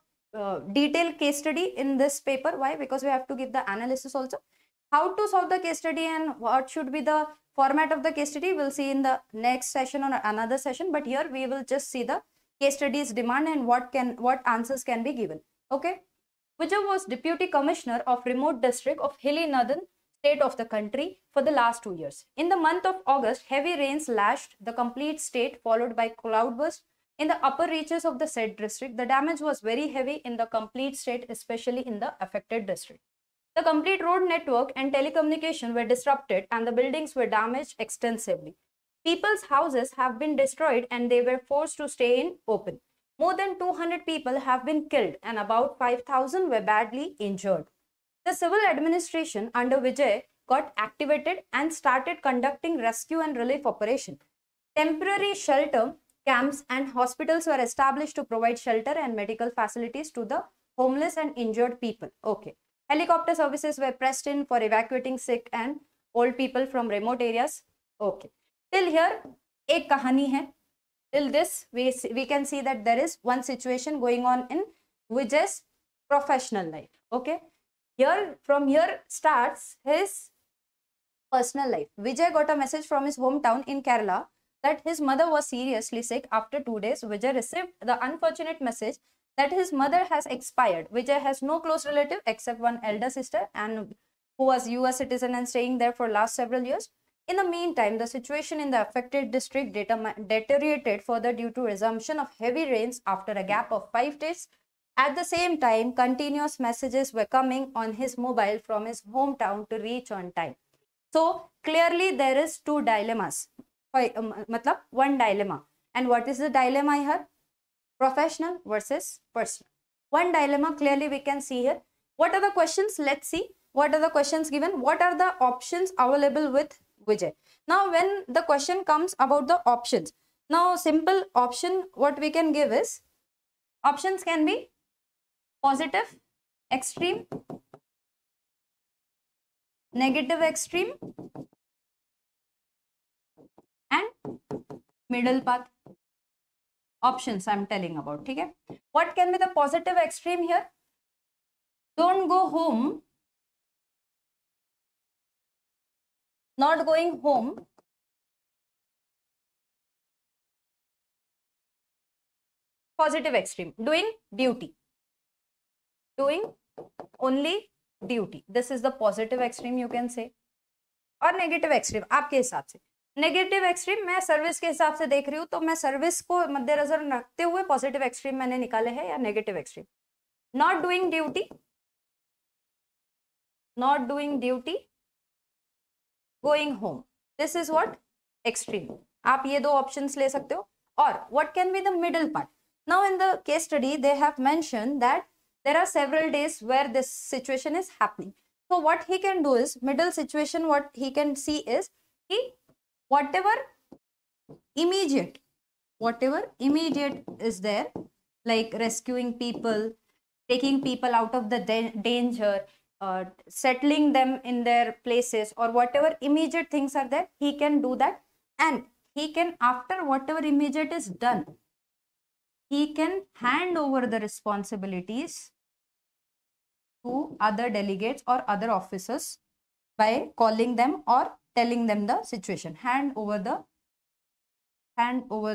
detailed case study in this paper. Why? Because we have to give the analysis also. How to solve the case study and what should be the format of the case study, we'll see in the next session or another session. But here we will just see the case studies demand and what answers can be given. Okay. Vijay was Deputy Commissioner of remote district of hilly northern state of the country for the last 2 years. In the month of August, heavy rains lashed the complete state, followed by cloudburst in the upper reaches of the said district. The damage was very heavy in the complete state, especially in the affected district. The complete road network and telecommunication were disrupted and the buildings were damaged extensively. People's houses have been destroyed and they were forced to stay in open. More than 200 people have been killed and about 5,000 were badly injured. The civil administration under Vijay got activated and started conducting rescue and relief operation. Temporary shelter camps and hospitals were established to provide shelter and medical facilities to the homeless and injured people. Okay. Helicopter services were pressed in for evacuating sick and old people from remote areas. Okay. Till here, एक कहानी है. Till this, we can see that there is one situation going on in Vijay's professional life. Okay. From here starts his personal life. Vijay got a message from his hometown in Kerala that his mother was seriously sick. After 2 days, Vijay received the unfortunate message that his mother has expired. Vijay has no close relative except one elder sister and who was US citizen and staying there for last several years. In the meantime, the situation in the affected district deteriorated further due to resumption of heavy rains after a gap of 5 days. At the same time, continuous messages were coming on his mobile from his hometown to reach on time. So clearly there is two dilemmas. One dilemma. And what is the dilemma here? Professional versus personal. One dilemma clearly we can see here. What are the questions? Let's see. What are the questions given? What are the options available with Vijay? Now when the question comes about the options. Now simple option what we can give is, options can be positive, extreme, negative extreme and middle path. Options I'm telling about. Okay? What can be the positive extreme here? Don't go home, not going home, positive extreme, doing duty, doing only duty. This is the positive extreme you can say. और negative extreme आपके हिसाब से. Negative extreme मैं service के हिसाब से देख रही हूँ तो मैं सर्विस को मद्देनजर रखते हुए पॉजिटिव एक्सट्रीम मैंने निकाले हैं या negative extreme. Not doing duty, not doing duty, going home. This is what extreme. आप ये दो ऑप्शंस ले सकते हो. or what can be the middle part. Now in the case study, they have mentioned that there are several days where this situation is happening. So what he can do is, middle situation, what he can see is, whatever immediate is there, like rescuing people, taking people out of the danger, settling them in their places, or whatever immediate things are there, he can do that. And he can, after whatever immediate is done, he can hand over the responsibilities to other delegates or other officers by calling them or telling them the situation. Hand over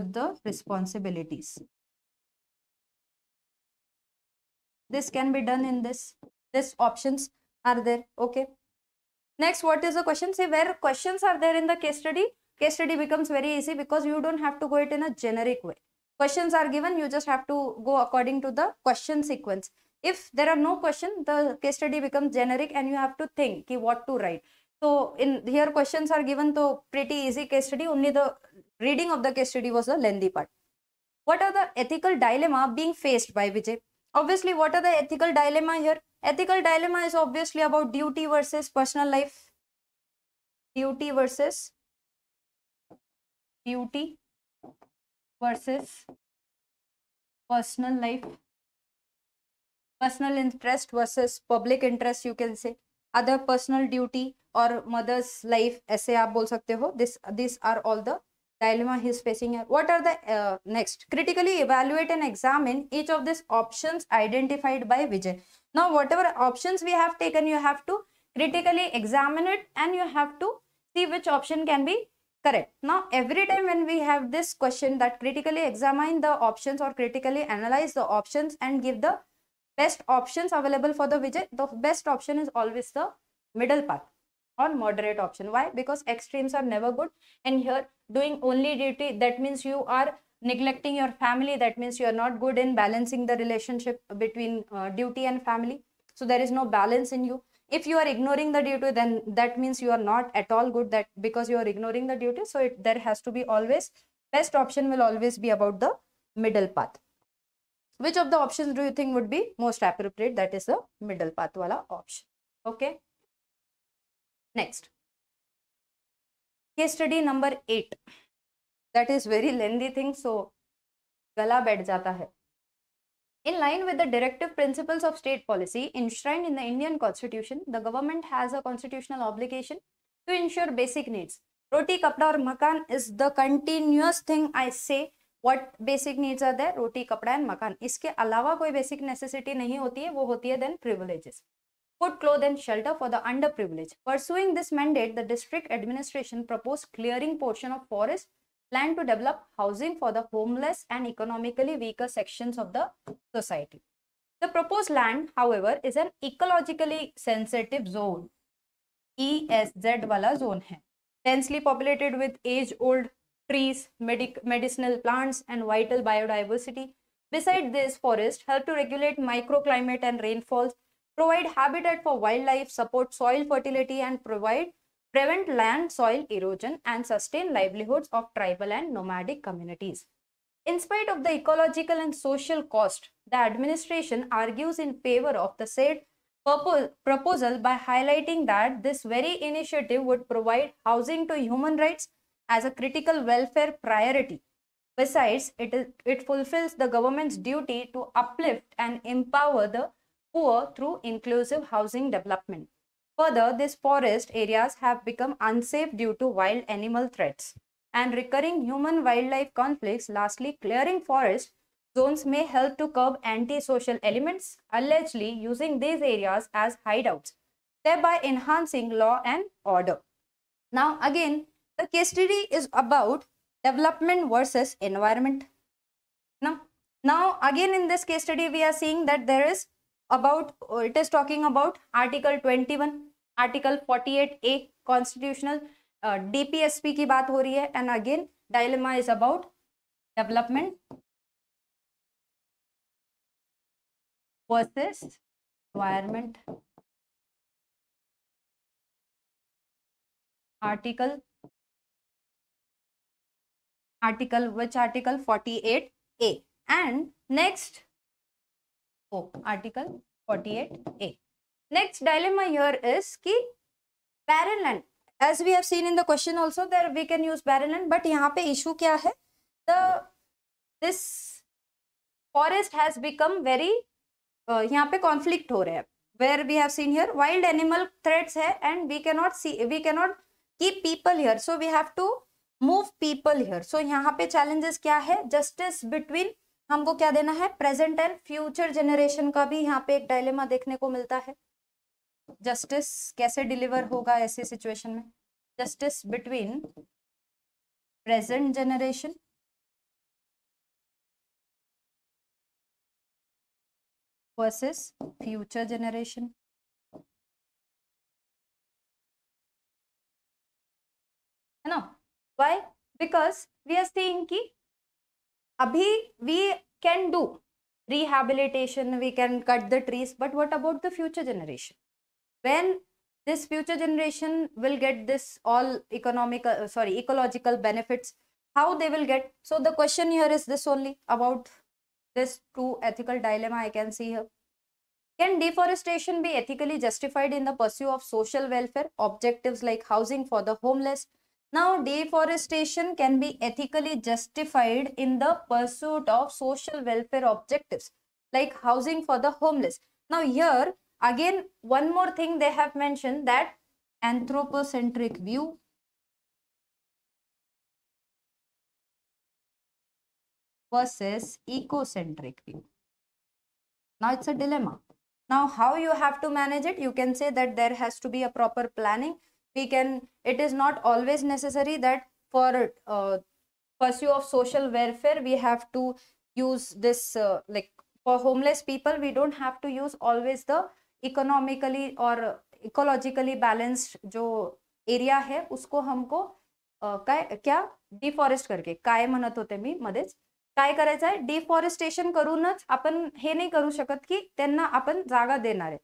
the responsibilities. This can be done in this options are there. Okay, next, what is the question? See, where questions are there in the case study becomes very easy, because you don't have to go it in a generic way. Questions are given, you just have to go according to the question sequence. If there are no question, the case study becomes generic and you have to think what to write. So in here questions are given, so pretty easy case study, only the reading of the case study was the lengthy part. What are the ethical dilemma being faced by Vijay? Obviously, what are the ethical dilemma here? Ethical dilemma is obviously about duty versus personal life. Duty versus personal life. Personal interest versus public interest, you can say. Other personal duty or mother's life, ऐसे आप बोल सकते हो. These are all the dilemma he is facing here. What are the next? Critically evaluate and examine each of these options identified by Vijay. Now, whatever options we have taken, you have to critically examine it and you have to see which option can be correct. Now, every time when we have this question, that critically examine the options or critically analyze the options and give the best options available for the Vijay, the best option is always the middle path or moderate option. Why? Because extremes are never good. And here, doing only duty, that means you are neglecting your family. That means you are not good in balancing the relationship between duty and family. So there is no balance in you. If you are ignoring the duty, then that means you are not at all good, that because you are ignoring the duty. So there has to be always, best option will always be about the middle path. Which of the options do you think would be most appropriate? That is the middle path wala option. Okay. Next, case study number 8. That is very lengthy thing, so gala baith jata hai. In line with the directive principles of state policy enshrined in the Indian Constitution, the government has a constitutional obligation to ensure basic needs. Roti, kapda or makan is the continuous thing I say. What basic needs are there? Roti, kapda and makan. इसके अलावा कोई basic necessity नहीं होती है, वो होती है then privileges. Food, clothes and shelter for the underprivileged. Pursuing this mandate, the district administration proposed clearing portion of forest land to develop housing for the homeless and economically weaker sections of the society. The proposed land, however, is an ecologically sensitive zone. ESZ wala zone hai. Densely populated with age-old trees, medicinal plants and vital biodiversity. Besides this, forests help to regulate microclimate and rainfalls, provide habitat for wildlife, support soil fertility and prevent land soil erosion and sustain livelihoods of tribal and nomadic communities. In spite of the ecological and social cost, the administration argues in favor of the said proposal by highlighting that this very initiative would provide housing to human rights as a critical welfare priority. Besides, it fulfills the government's duty to uplift and empower the poor through inclusive housing development. Further, these forest areas have become unsafe due to wild animal threats and recurring human-wildlife conflicts. Lastly, clearing forest zones may help to curb anti-social elements, allegedly using these areas as hideouts, thereby enhancing law and order. Now, again, the case study is about development versus environment. Now again in this case study, we are seeing that there is about, it is talking about Article 21, Article 48A constitutional DPSP की बात हो रही है, and again dilemma is about development versus environment. Article article, which article? 48A. And next, article 48A. Next dilemma here is कि barren land, as we have seen in the question also, there we can use barren land, but यहाँ पे issue क्या है? This forest has become very यहाँ पे conflict हो रहे हैं, where we have seen here wild animal threats है, and we cannot keep people here, so we have to move people here. So यहाँ पे challenges क्या है? Justice between, हमको क्या देना है? प्रेजेंट एंड फ्यूचर जनरेशन का भी यहाँ पे एक डायलेमा देखने को मिलता है. जस्टिस कैसे डिलीवर होगा ऐसे सिचुएशन में? Justice between present generation versus future generation. है ना? Why? Because we are seeing कि अभी we can do rehabilitation, we can cut the trees, but what about the future generation? When this future generation will get this all ecological benefits, how they will get? So the question here is this only, about this true ethical dilemma I can see here. Can deforestation be ethically justified in the pursuit of social welfare objectives like housing for the homeless? Now, deforestation can be ethically justified in the pursuit of social welfare objectives like housing for the homeless. Now, here again, one more thing they have mentioned, that anthropocentric view versus ecocentric view. Now, it's a dilemma. Now, how you have to manage it? You can say that there has to be a proper planning. It is not always necessary that for pursuit of social welfare we have to use this like for homeless people we don't have to use always the economically or ecologically balanced जो area है उसको हमको क्या deforest करके काय म्हणत होते मी मध्येच काय करायचं आहे? डिफॉरेस्टेशन करूनच आपण हे नाही करू शकत की त्यांना आपण जागा देणार आहे.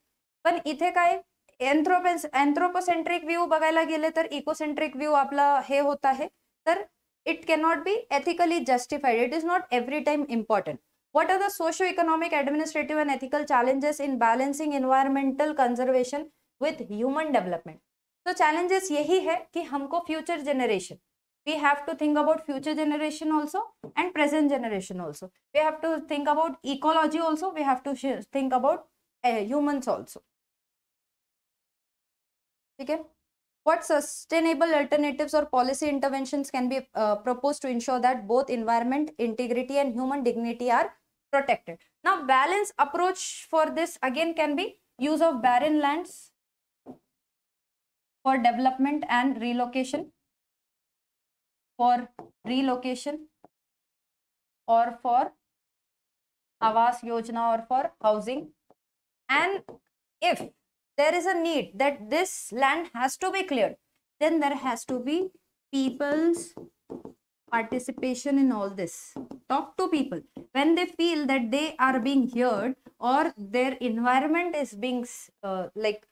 पण इथे काय एंथ्रोपोसेंट्रिक व्यू बघायला गेले तर इकोसेंट्रिक व्यू आपला हे होत आहे, तर it cannot be ethically justified. It is not every time important. What are the socio-economic, administrative and ethical challenges in balancing environmental conservation with human development? तो challenges यही है कि हमको future generation, we have to think about future generation also and present generation also. We have to think about ecology also. We have to think about humans also. Okay. What sustainable alternatives or policy interventions can be proposed to ensure that both environment integrity and human dignity are protected? Now, balanced approach for this again can be use of barren lands for development and relocation, or for Awas Yojana or for housing. And if there is a need that this land has to be cleared, then there has to be people's participation in all this. Talk to people. When they feel that they are being heard or their environment is being like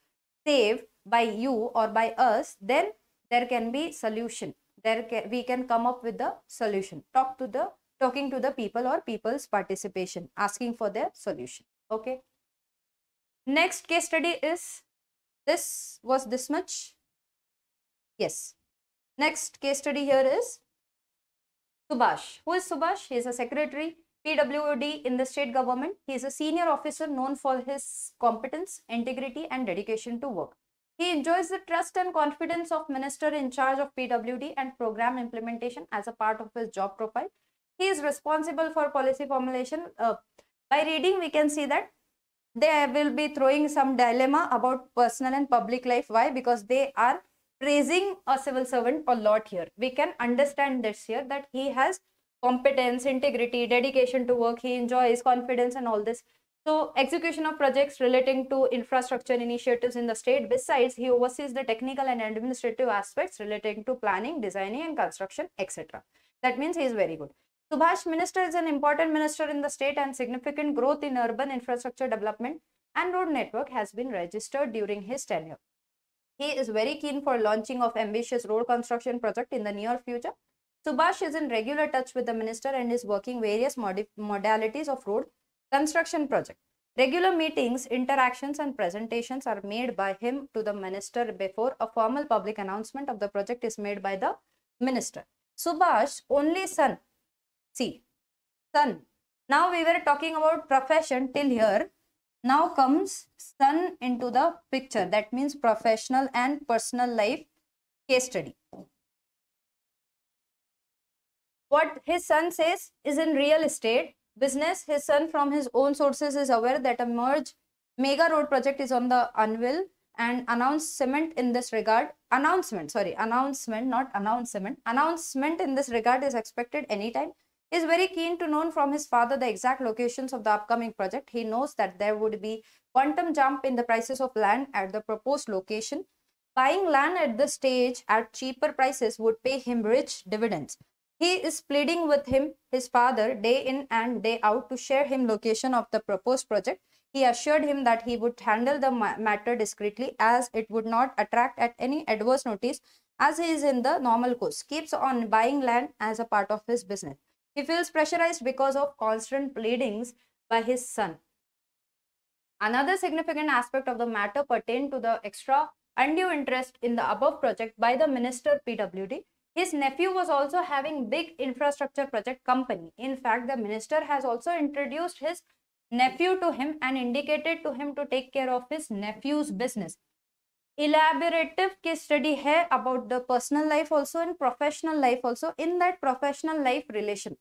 saved by you or by us, then there can be solution. We can come up with the solution. Talking to the people or people's participation, asking for their solution. Okay. Next case study is this much. Yes. Next case study here is Subhash. Who is Subhash? He is a secretary PWD in the state government. He is a senior officer known for his competence, integrity and dedication to work. He enjoys the trust and confidence of minister in charge of PWD and program implementation as a part of his job profile. He is responsible for policy formulation. By reading, we can see that they will be throwing some dilemma about personal and public life. Why? Because they are praising a civil servant a lot here. We can understand this here, that he has competence, integrity, dedication to work, he enjoys confidence and all this. So execution of projects relating to infrastructure initiatives in the state. Besides, he oversees the technical and administrative aspects relating to planning, designing and construction, etc. That means he is very good. Subhash Minister is an important minister in the state, and significant growth in urban infrastructure development and road network has been registered during his tenure. He is very keen for launching of ambitious road construction project in the near future. Subhash is in regular touch with the minister and is working various modalities of road construction project. Regular meetings, interactions and presentations are made by him to the minister before a formal public announcement of the project is made by the minister. Subhash, only son. See, son. Now we were talking about profession till here. Now comes son into the picture. That means professional and personal life case study. What his son says is in real estate business. His son from his own sources is aware that a mega road project is on the anvil and announcement in this regard. Announcement in this regard is expected anytime. He is very keen to know from his father the exact locations of the upcoming project. He knows that there would be quantum jump in the prices of land at the proposed location. Buying land at this stage at cheaper prices would pay him rich dividends. He is pleading with his father, day in and day out to share him location of the proposed project. He assured him that he would handle the matter discreetly as it would not attract at any adverse notice as he is in the normal course. Keeps on buying land as a part of his business. He feels pressurized because of constant pleadings by his son. Another significant aspect of the matter pertained to the extra undue interest in the above project by the minister PWD. His nephew was also having big infrastructure project company. In fact, the minister has also introduced his nephew to him and indicated to him to take care of his nephew's business. Elaborative case study hai about the personal life also and professional life also. In that professional life relation,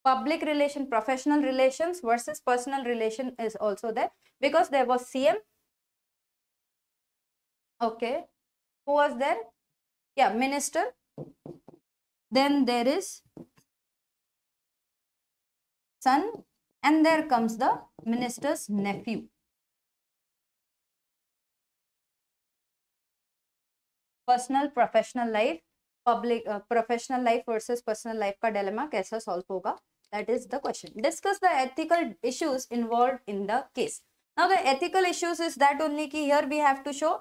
public relation, professional relations versus personal relation is also there, because there was CM. Okay, who was there? Yeah, minister. Then there is son, and there comes the minister's nephew. Personal professional life, public professional life versus personal life का dilemma कैसा solve होगा? That is the question. Discuss the ethical issues involved in the case. Now the ethical issues is that only कि here we have to show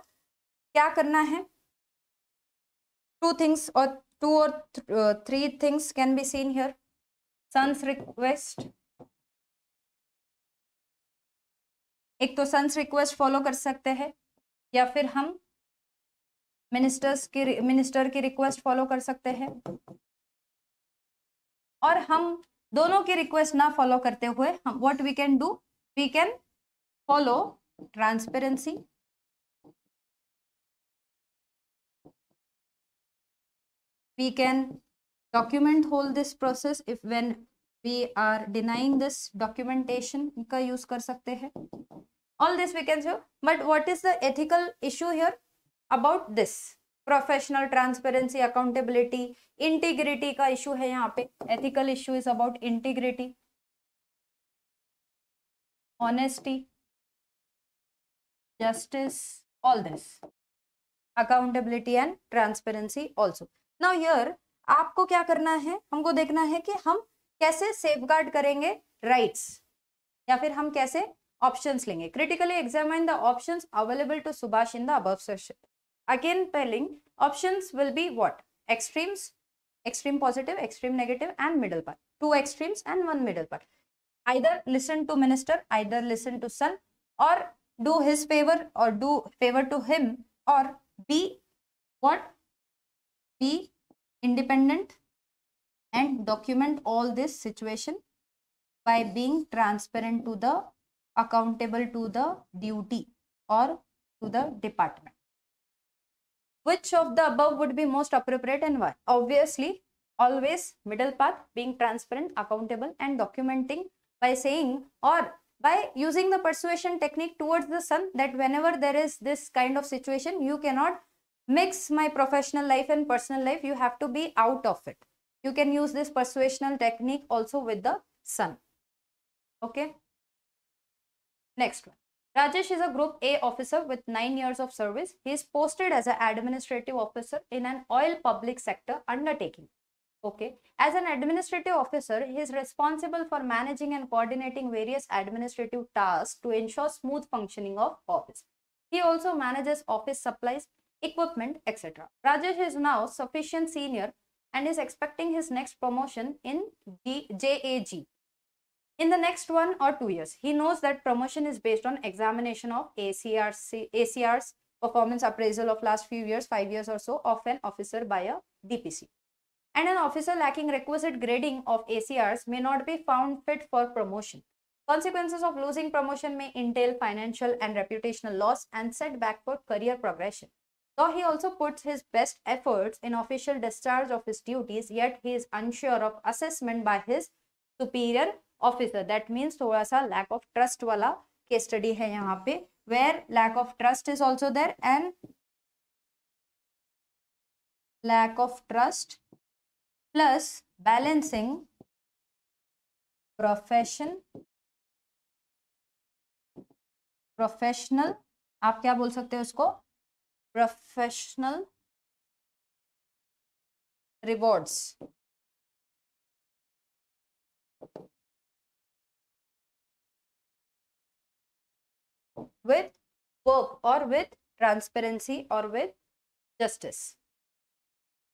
क्या करना है. Two things or three things can be seen here. Son's request. एक तो son's request follow कर सकते हैं, या फिर हम मिनिस्टर की रिक्वेस्ट फॉलो कर सकते हैं, और हम दोनों की रिक्वेस्ट ना फॉलो करते हुए हम what we can do, we can follow transparency, we can document whole this process. If when we are denying this, documentation का use कर सकते हैं. All this we can show. But what is the ethical issue here about this? Professional transparency, accountability, integrity का issue है यहाँ पे. Ethical issue is about integrity, honesty, justice, all this. Accountability and transparency also. Now here आपको क्या करना है, हमको देखना है कि हम कैसे सेफगार्ड करेंगे राइट्स, या फिर हम कैसे ऑप्शंस लेंगे. Critically examine the options available to Subhash in the above session. Again telling, options will be what? Extremes, extreme positive, extreme negative and middle part. Two extremes and one middle part. Either listen to minister, either listen to son, or do his favor or do favor to him, or be what? Be independent and document all this situation by being transparent to the, accountable to the duty or to the department. Which of the above would be most appropriate and why? Obviously, always middle path, being transparent, accountable and documenting by saying or by using the persuasion technique towards the son, that whenever there is this kind of situation, you cannot mix my professional life and personal life, you have to be out of it. You can use this persuasional technique also with the son. Okay. Next one. Rajesh is a Group A officer with 9 years of service. He is posted as an administrative officer in an oil public sector undertaking. Okay. As an administrative officer, he is responsible for managing and coordinating various administrative tasks to ensure smooth functioning of office. He also manages office supplies, equipment, etc. Rajesh is now sufficient senior and is expecting his next promotion in JAG in the next 1 or 2 years. He knows that promotion is based on examination of ACR's performance appraisal of last few years, 5 years or so, of an officer by a DPC. And an officer lacking requisite grading of ACRs may not be found fit for promotion. Consequences of losing promotion may entail financial and reputational loss and setback for career progression. Though he also puts his best efforts in official discharge of his duties, yet he is unsure of assessment by his superior officer. That means थोड़ा सा lack of trust वाला case study है यहाँ पे, where lack of trust is also there and lack of trust plus balancing professional, आप क्या बोल सकते हो उसको, professional rewards with work or with transparency or with justice.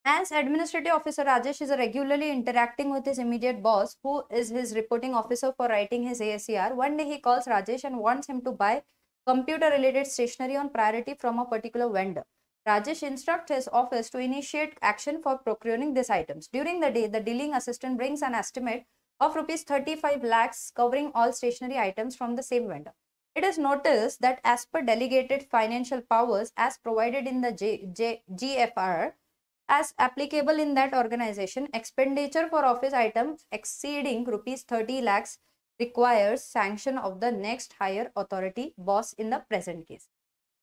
As administrative officer, Rajesh is regularly interacting with his immediate boss, who is his reporting officer for writing his ASCR. One day he calls Rajesh and wants him to buy computer related stationery on priority from a particular vendor. Rajesh instructs his office to initiate action for procuring these items. During the day, the dealing assistant brings an estimate of rupees 35 lakhs covering all stationery items from the same vendor. It is noticed that as per delegated financial powers as provided in the GFR, as applicable in that organization, expenditure for office items exceeding rupees 30 lakhs requires sanction of the next higher authority boss in the present case.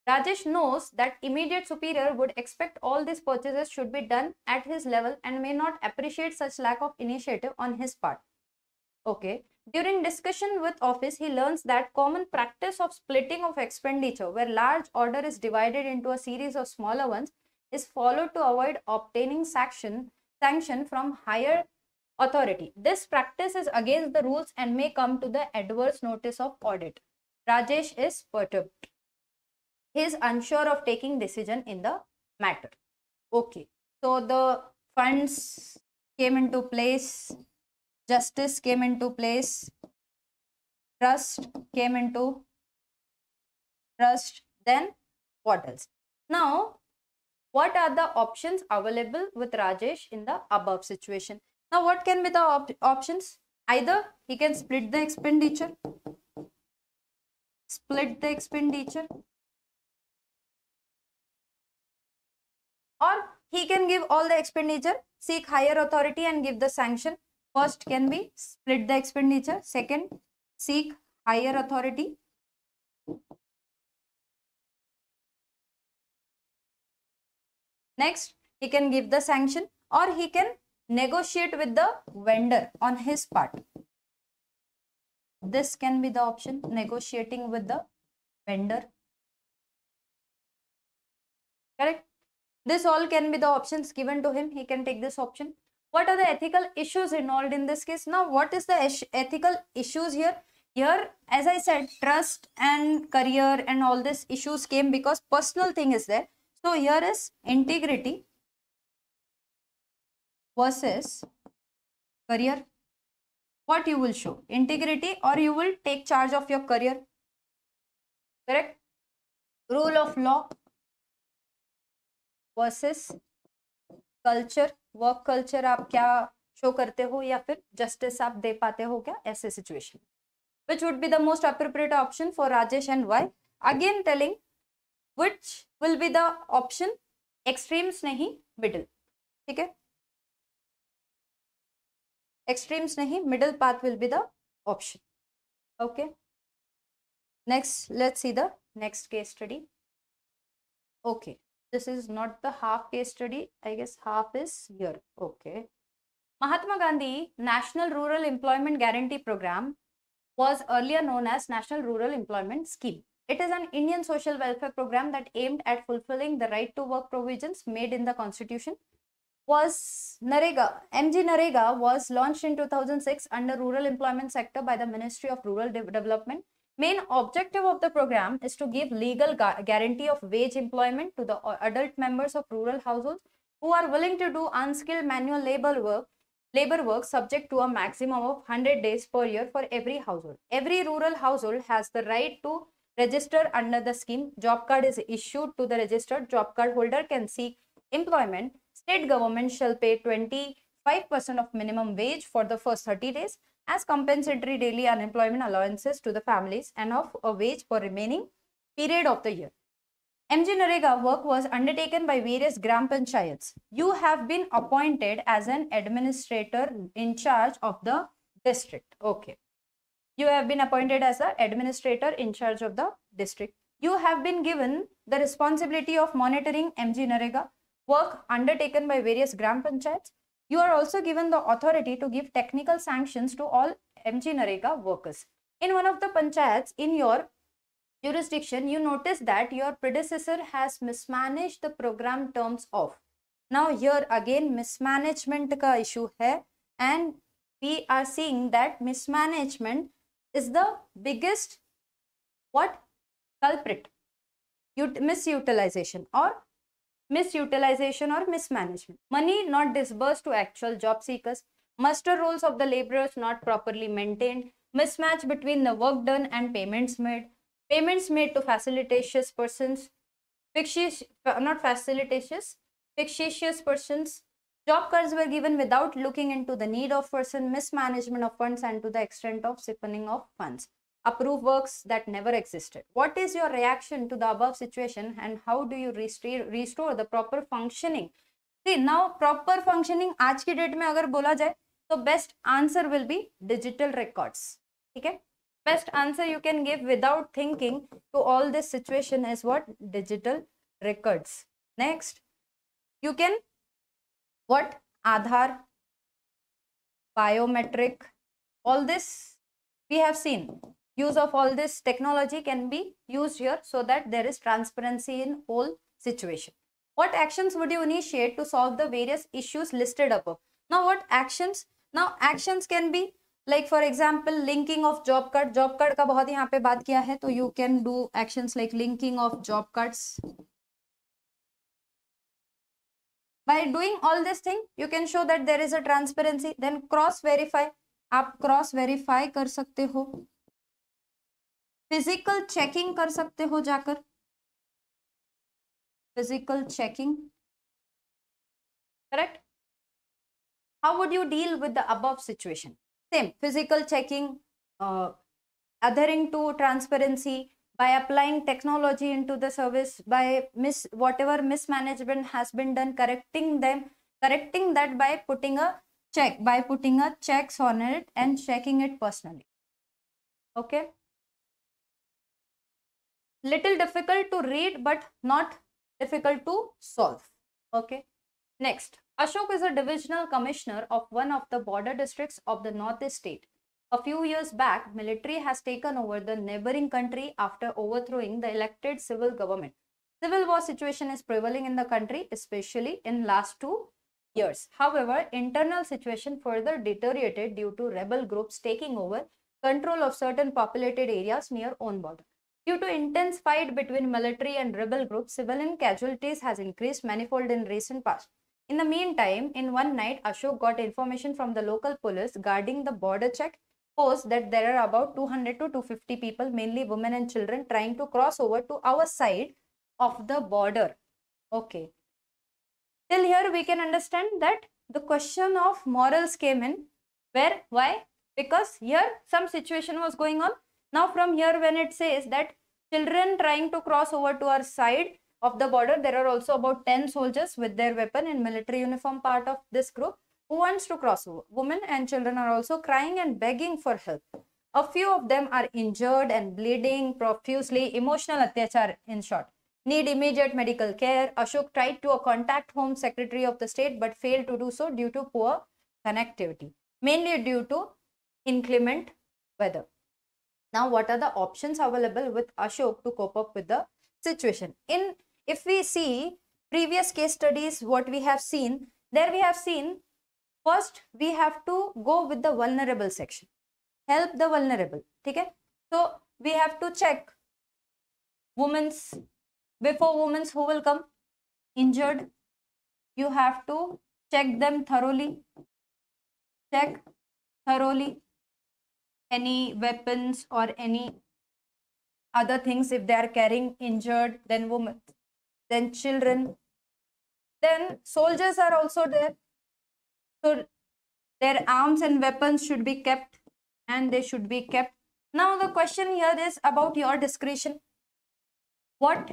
Rajesh knows that immediate superior would expect all these purchases should be done at his level and may not appreciate such lack of initiative on his part. Okay. During discussion with office, he learns that common practice of splitting of expenditure, where large order is divided into a series of smaller ones, is followed to avoid obtaining sanction from higher authority. This practice is against the rules and may come to the adverse notice of audit. Rajesh is perturbed. He is unsure of taking decision in the matter. Okay, so the funds came into place, justice came into place, trust came into trust, then what else? Now, what are the options available with Rajesh in the above situation? Now, what can be the options? Either he can split the expenditure, or he can give all the expenditure, seek higher authority and give the sanction. First can be split the expenditure, second seek higher authority, next he can give the sanction, or he can negotiate with the vendor on his part. This can be the option, negotiating with the vendor. Correct? This all can be the options given to him. He can take this option. What are the ethical issues involved in this case? Now, what is the ethical issues here? Here, as I said, trust and career and all these issues came because personal thing is there. So, here is integrity versus career. What you will show? Integrity, or you will take charge of your career. Correct? Rule of law versus culture, work culture आप क्या show करते हो या फिर justice आप दे पाते हो क्या ऐसे situation. Which would be the most appropriate option for Rajesh and why? Again telling which will be the option, extremes नहीं, middle. ठीक है, extremes नहीं, middle path will be the option. Okay, next let's see the next case study. Okay, this is not the half case study, I guess half is here. Okay, Mahatma Gandhi National Rural Employment Guarantee Program was earlier known as National Rural Employment Scheme. It is an Indian social welfare program that aimed at fulfilling the right to work provisions made in the constitution. Was Narega, MG Narega was launched in 2006 under rural employment sector by the Ministry of Rural Development. Main objective of the program is to give legal guarantee of wage employment to the adult members of rural households who are willing to do unskilled manual labor work subject to a maximum of 100 days per year for every household. Every rural household has the right to register under the scheme. Job card is issued to the registered job card holder can seek employment. State government shall pay 25% of minimum wage for the first 30 days as compensatory daily unemployment allowances to the families and of a wage for remaining period of the year. MG Narega work was undertaken by various Gram Panchayats. You have been appointed as an administrator in charge of the district. Okay. You have been appointed as an administrator in charge of the district. You have been given the responsibility of monitoring MG Narega work undertaken by various Gram Panchayats. You are also given the authority to give technical sanctions to all MG Narega workers. In one of the panchayats in your jurisdiction, you notice that your predecessor has mismanaged the program terms of. Now here again mismanagement ka issue hai, and we are seeing that mismanagement is the biggest what culprit. Misutilization or mismanagement. Money not disbursed to actual job seekers. Muster rolls of the laborers not properly maintained. Mismatch between the work done and payments made. Payments made to facilitatious persons. Fictitious persons. Job cards were given without looking into the need of person. Mismanagement of funds and to the extent of siphoning of funds. Approve works that never existed. What is your reaction to the above situation and how do you restore the proper functioning? See, now proper functioning आज की date में अगर बोला जाए तो best answer will be digital records. ठीक है? Best answer you can give without thinking to all this situation is what? Digital records. Next, you can what? Aadhaar, biometric, all this we have seen. Use of all this technology can be used here so that there is transparency in whole situation. What actions would you initiate to solve the various issues listed above? Now what actions? Now actions can be like for example linking of job card. Job card का बहुत यहाँ पे बात किया है, तो you can do actions like linking of job cards. By doing all this thing, you can show that there is a transparency. Then cross verify. आप cross verify कर सकते हो. फिजिकल चेकिंग कर सकते हो जाकर. Physical checking. Correct? How would you deal with the above situation? Same, physical checking, adhering to transparency, by applying technology into the service, by whatever mismanagement has been done, correcting that by putting a check, by putting a checks on it and checking it personally. Okay. Little difficult to read, but not difficult to solve. Okay. Next, Ashok is a divisional commissioner of one of the border districts of the Northeast state. A few years back, military has taken over the neighboring country after overthrowing the elected civil government. Civil war situation is prevailing in the country, especially in last 2 years. However, internal situation further deteriorated due to rebel groups taking over control of certain populated areas near own border. Due to intense fight between military and rebel groups, civilian casualties has increased manifold in recent past. In the meantime, in one night, Ashok got information from the local police guarding the border check post that there are about 200 to 250 people, mainly women and children, trying to cross over to our side of the border. Okay. Till here, we can understand that the question of morals came in. Where? Why? Because here some situation was going on. Now from here, when it says that children trying to cross over to our side of the border, there are also about 10 soldiers with their weapon in military uniform part of this group who wants to cross over. Women and children are also crying and begging for help. A few of them are injured and bleeding profusely, emotional atyachar in short. Need immediate medical care. Ashok tried to contact Home Secretary of the state but failed to do so due to poor connectivity, mainly due to inclement weather. Now, what are the options available with Ashok to cope up with the situation? If we see previous case studies, what we have seen, there we have seen first we have to go with the vulnerable section. Help the vulnerable. Okay? So, we have to check before women's who will come? Injured, you have to check them thoroughly. Check thoroughly any weapons or any other things. If they are carrying injured, then women, then children, then soldiers are also there. So their arms and weapons should be kept, and they should be kept. Now the question here is about your discretion. What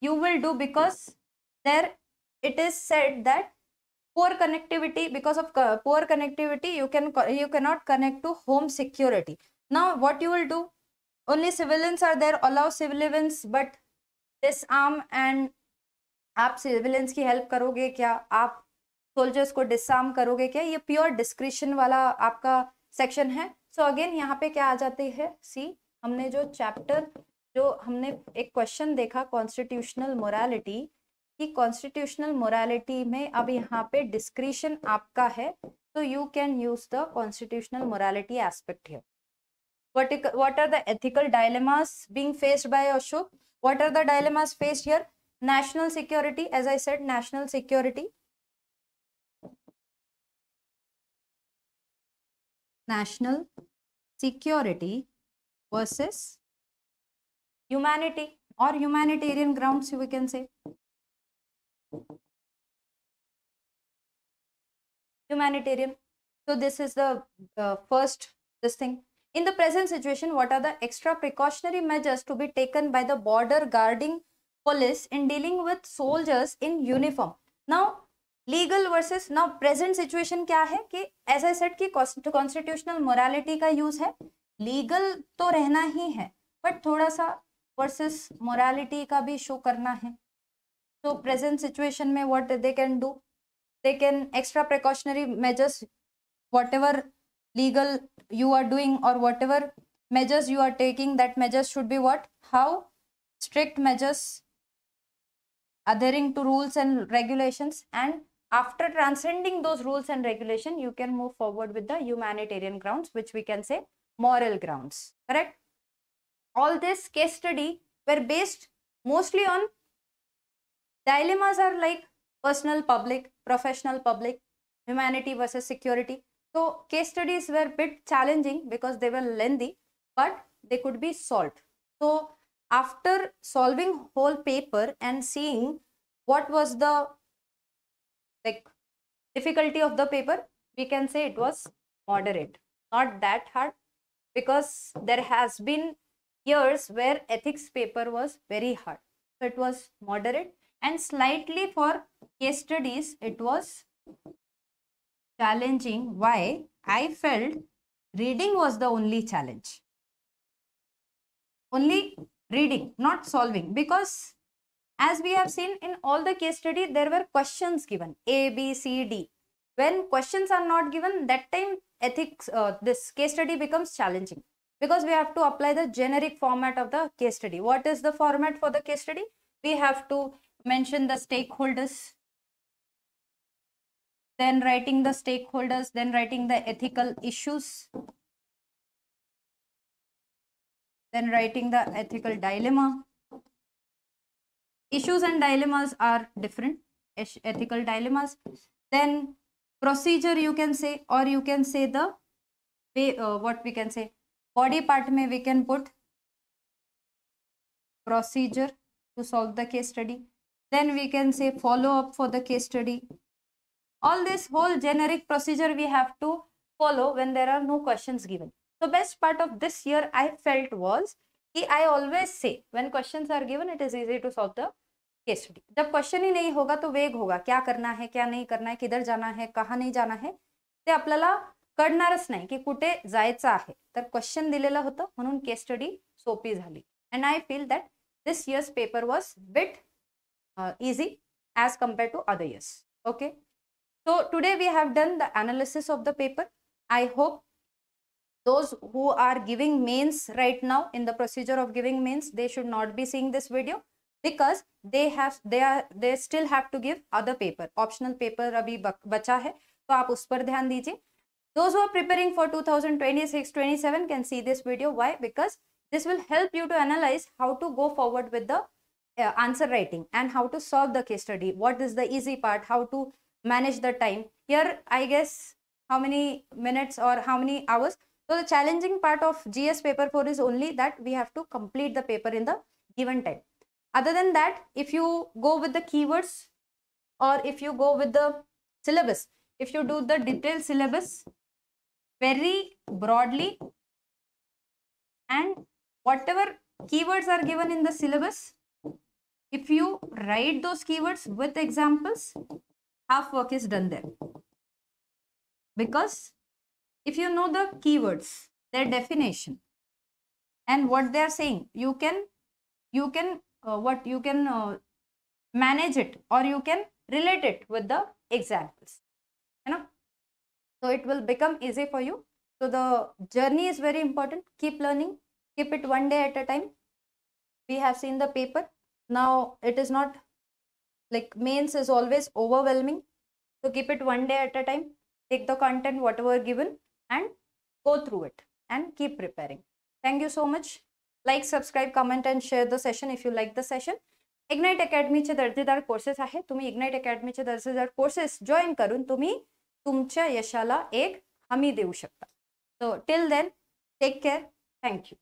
you will do, because there it is said that poor connectivity, because of poor connectivity, you cannot connect to home security. Now what you will do? Only civilians are there, allow civilians, but disarm, and आप civilians की help करोगे क्या? आप soldiers को disarm करोगे क्या? ये pure discretion वाला आपका section है. So again यहाँ पे क्या आ जाती है? See, हमने जो chapter, जो हमने एक क्वेश्चन देखा कॉन्स्टिट्यूशनल मोरालिटी कि कॉन्स्टिट्यूशनल मोरालिटी में अब यहाँ पे डिस्क्रिशन आपका है, तो you can use the constitutional morality aspect here. What are the ethical dilemmas being faced by Ashok? What are the dilemmas faced here? National security, as I said, national security. National security versus humanity, or humanitarian grounds, we can say. Humanitarian. So this is the first this thing. In the present situation, what are the extra precautionary measures to be taken by the border guarding police in dealing with soldiers in uniform? Now legal versus now present situation क्या है कि as I said कि constitutional morality का use है, legal तो रहना ही है, but थोड़ा सा versus morality का भी show करना है. So present situation में what they can do? They can extra precautionary measures, whatever legal you are doing or whatever measures you are taking, that measures should be what? How? Strict measures, adhering to rules and regulations, and after transcending those rules and regulation, you can move forward with the humanitarian grounds, which we can say moral grounds. Correct? All this case study were based mostly on dilemmas are like personal public, professional public, humanity versus security. So case studies were a bit challenging because they were lengthy, but they could be solved. So after solving whole paper and seeing what was the difficulty of the paper, we can say it was moderate, not that hard, because there has been years where ethics paper was very hard. So it was moderate, and slightly for case studies it was challenging. Why? I felt reading was the only challenge. Only reading, not solving, because as we have seen in all the case study, there were questions given A, B, C, D. When questions are not given, that time ethics, this case study becomes challenging, because we have to apply the generic format of the case study. What is the format for the case study? We have to mention the stakeholders, then writing the stakeholders, then writing the ethical issues, then writing the ethical dilemma. Issues and dilemmas are different, ethical dilemmas. Then procedure you can say, or you can say the way, what we can say, body part mein we can put procedure to solve the case study. Then we can say follow up for the case study. All this whole generic procedure we have to follow when there are no questions given. So best part of this year I felt was कि I always say when questions are given, it is easy to solve the case study. जब question ही नहीं होगा तो वेग होगा, क्या करना है, क्या नहीं करना है, किधर जाना है, कहाँ नहीं जाना है, ते आपल्याला कळणारच नाही की कुठे जायचं आहे. तर क्वेश्चन दिलेलं होतं म्हणून केस स्टडी सोपी झाली. And I feel that this year's paper was bit easy as compared to other years. Okay. So today we have done the analysis of the paper. I hope those who are giving mains right now, in the procedure of giving mains, they should not be seeing this video, because they still have to give other paper, optional paper अभी बचा है, तो आप उस पर ध्यान दीजिए. Those who are preparing for 2026-27 can see this video. Why? Because this will help you to analyze how to go forward with the answer writing and how to solve the case study. What is the easy part? How to manage the time? Here, I guess, how many minutes or how many hours? So the challenging part of GS paper 4 is only that we have to complete the paper in the given time. Other than that, if you go with the keywords or if you go with the syllabus, if you do the detailed syllabus very broadly and whatever keywords are given in the syllabus, if you write those keywords with examples, half work is done there. Because if you know the keywords, their definition and what they are saying, you can manage it or you can relate it with the examples, you know. So it will become easy for you. So the journey is very important. Keep learning, keep it one day at a time. We have seen the paper. Now it is not like mains is always overwhelming. So keep it one day at a time. Take the content whatever given and go through it and keep preparing. Thank you so much. Like, subscribe, comment and share the session if you like the session. Ignite Academy चे दर्जेदार courses आहे. तुम्ही Ignite Academy चे दर्जेदार courses join करून तुम्ही तुमच्या यशाला एक हमी देऊ शकता. So till then, take care. Thank you.